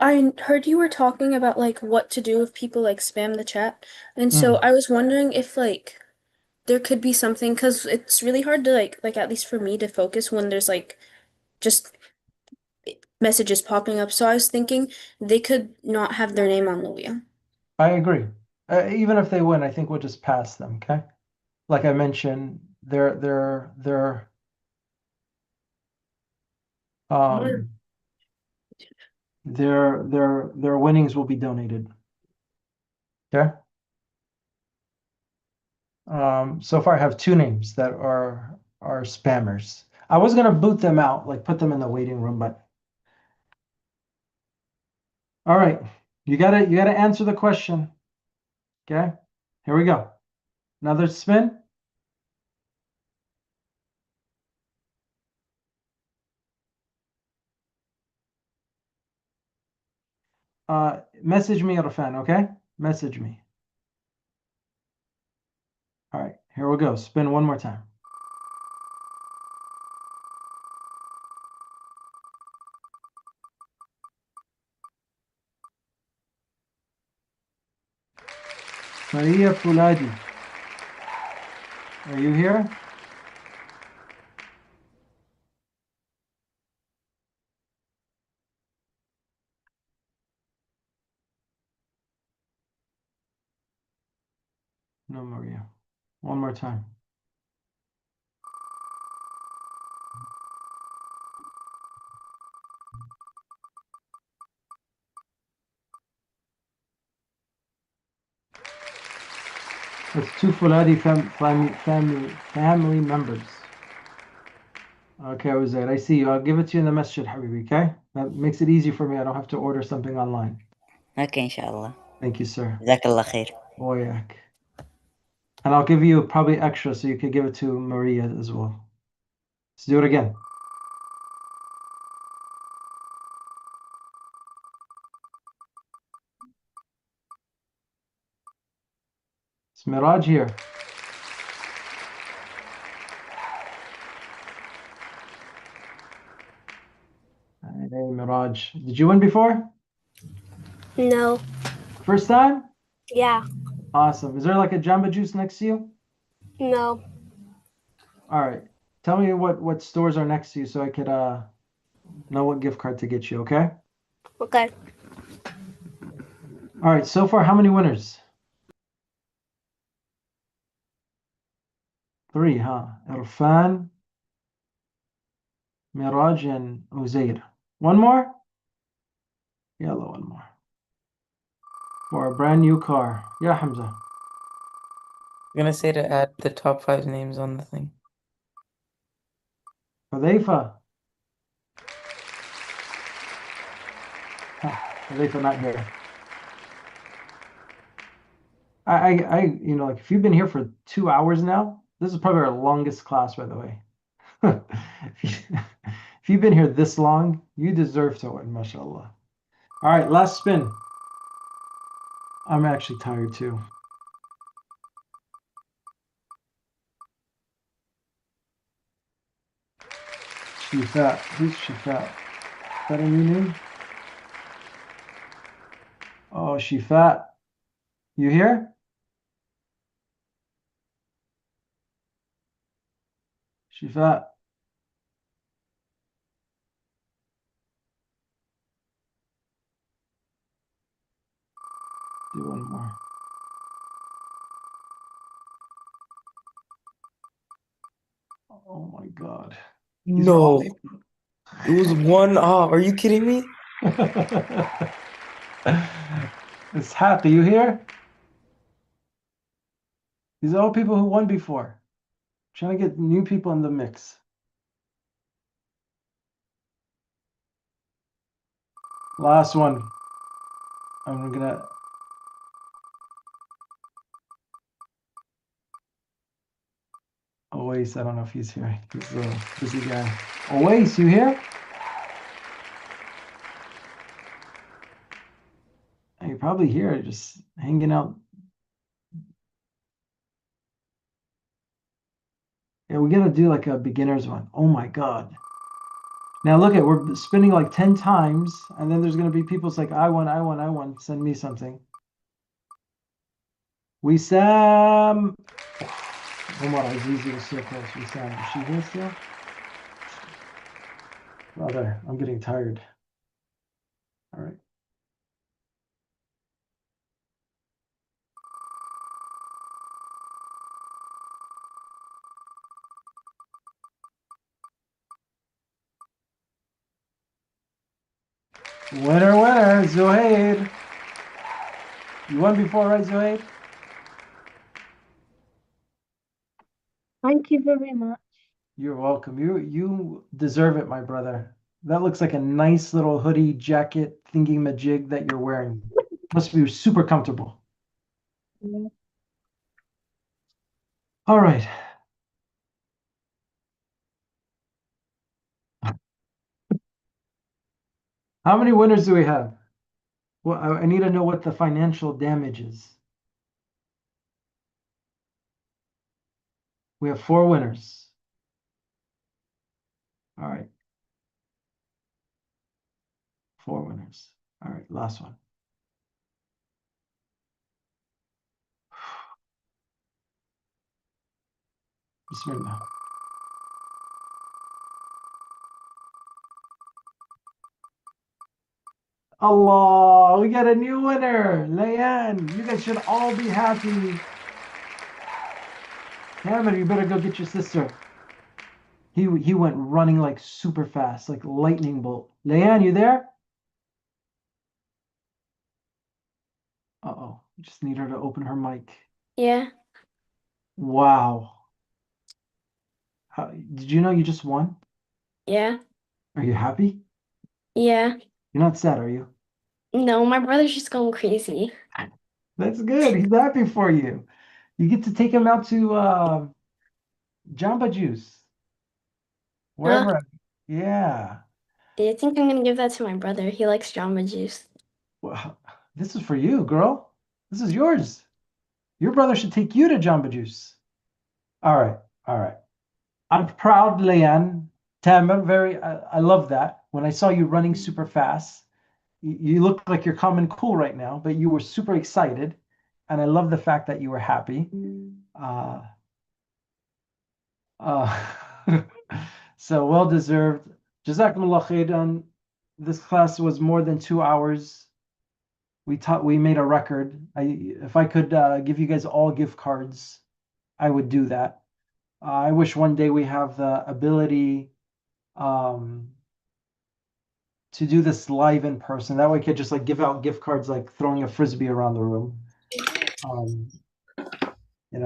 I heard you were talking about like what to do if people like spam the chat. And so I was wondering if like there could be something, because it's really hard to like at least for me to focus when there's like just messages popping up. So I was thinking they could not have their name on the wheel. I agree. Even if they win, I think we'll just pass them, okay? Like I mentioned, um their winnings will be donated. Okay. So far I have 2 names that are spammers. I was gonna boot them out, like put them in the waiting room, but all right. You gotta answer the question. Okay, here we go. Another spin. Message me, Rafan, okay? Message me. All right, here we go. Spin one more time. Maria Fuladi. Are you here? No, Maria. One more time. That's 2 Fuladi family members. Okay, Uzair, I see you. I'll give it to you in the masjid, Habibi, okay? That makes it easy for me. I don't have to order something online. Okay, inshallah. Thank you, sir. Jazakallah khair. Oyak. And I'll give you probably extra so you could give it to Maria as well. Let's do it again. It's Miraj here. Hey, Miraj. Did you win before? No. First time? Yeah. Awesome. Is there like a Jamba Juice next to you? No. All right. Tell me what stores are next to you so I could know what gift card to get you, okay? Okay. All right. So far, how many winners? 3, huh? Irfan, Miraj, and Uzair. One more? Yellow, one more. for a brand new car. Yeah, Hamza. I'm gonna say to add the top 5 names on the thing. Hudhaifa. Hudhaifa not here. Like if you've been here for 2 hours now, this is probably our longest class, by the way. If you've been here this long, you deserve to win, mashallah. All right, last spin. I'm actually tired too. Shifa. Who's Shifa? Is that a new name? Oh, Shifa. You here? Shifa. Do one more. Oh my God. These are all No, it was one off. Are you kidding me? It's happy. You here? These are all people who won before. Trying to get new people in the mix. Last one. I'm gonna. Always, I don't know if he's here. He's a busy guy. Always, you here? You're probably here, just hanging out. Yeah, we gotta do like a beginner's one. Oh my God. Now look at, we're spinning like 10 times, and then there's gonna be people's like, I won, send me something. Wissam. Omar Azizi was so close. Wissam, is she here still? Brother, I'm getting tired. All right. Winner, Zohaid. You won before, right, Zohaid? Thank you very much. You're welcome. You deserve it, my brother. That looks like a nice little hoodie jacket thingy majig that you're wearing. Must be super comfortable. Yeah. All right. How many winners do we have? Well, I need to know what the financial damage is. We have 4 winners. All right. 4 winners. All right, last one. Bismillah. Allah, we got a new winner. Layan, you guys should all be happy. Cameron, you better go get your sister. He went running like super fast, like lightning bolt. Layan, you there? Uh-oh. Just need her to open her mic. Yeah. Wow. Did you know you just won? Yeah. Are you happy? Yeah. You're not sad, are you? No, my brother's just going crazy. That's good. He's happy for you. You get to take him out to Jamba Juice. Wherever. Yeah. I think I'm gonna give that to my brother. He likes Jamba Juice. Well, this is for you, girl. This is yours. Your brother should take you to Jamba Juice. All right. All right. I'm proud, Leanne. Tamer, I love that. When I saw you running super fast, you look like you're calm and cool right now, but you were super excited. And I love the fact that you were happy. Uh, uh, so well deserved. Jazakumullah khairan. This class was more than 2 hours. We made a record. If I could give you guys all gift cards, I would do that. I wish one day we have the ability to do this live in person. That way, I could just like give out gift cards, like throwing a frisbee around the room.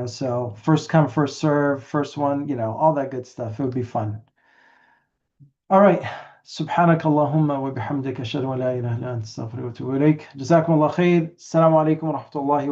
So first come, first serve, first one, all that good stuff. It would be fun. All right. سبحانك اللهم وبحمدك أشهد أن لا إله إلا أنت أستغفرك وأتوب إليك. جزاكم الله خير. السلام عليكم ورحمة الله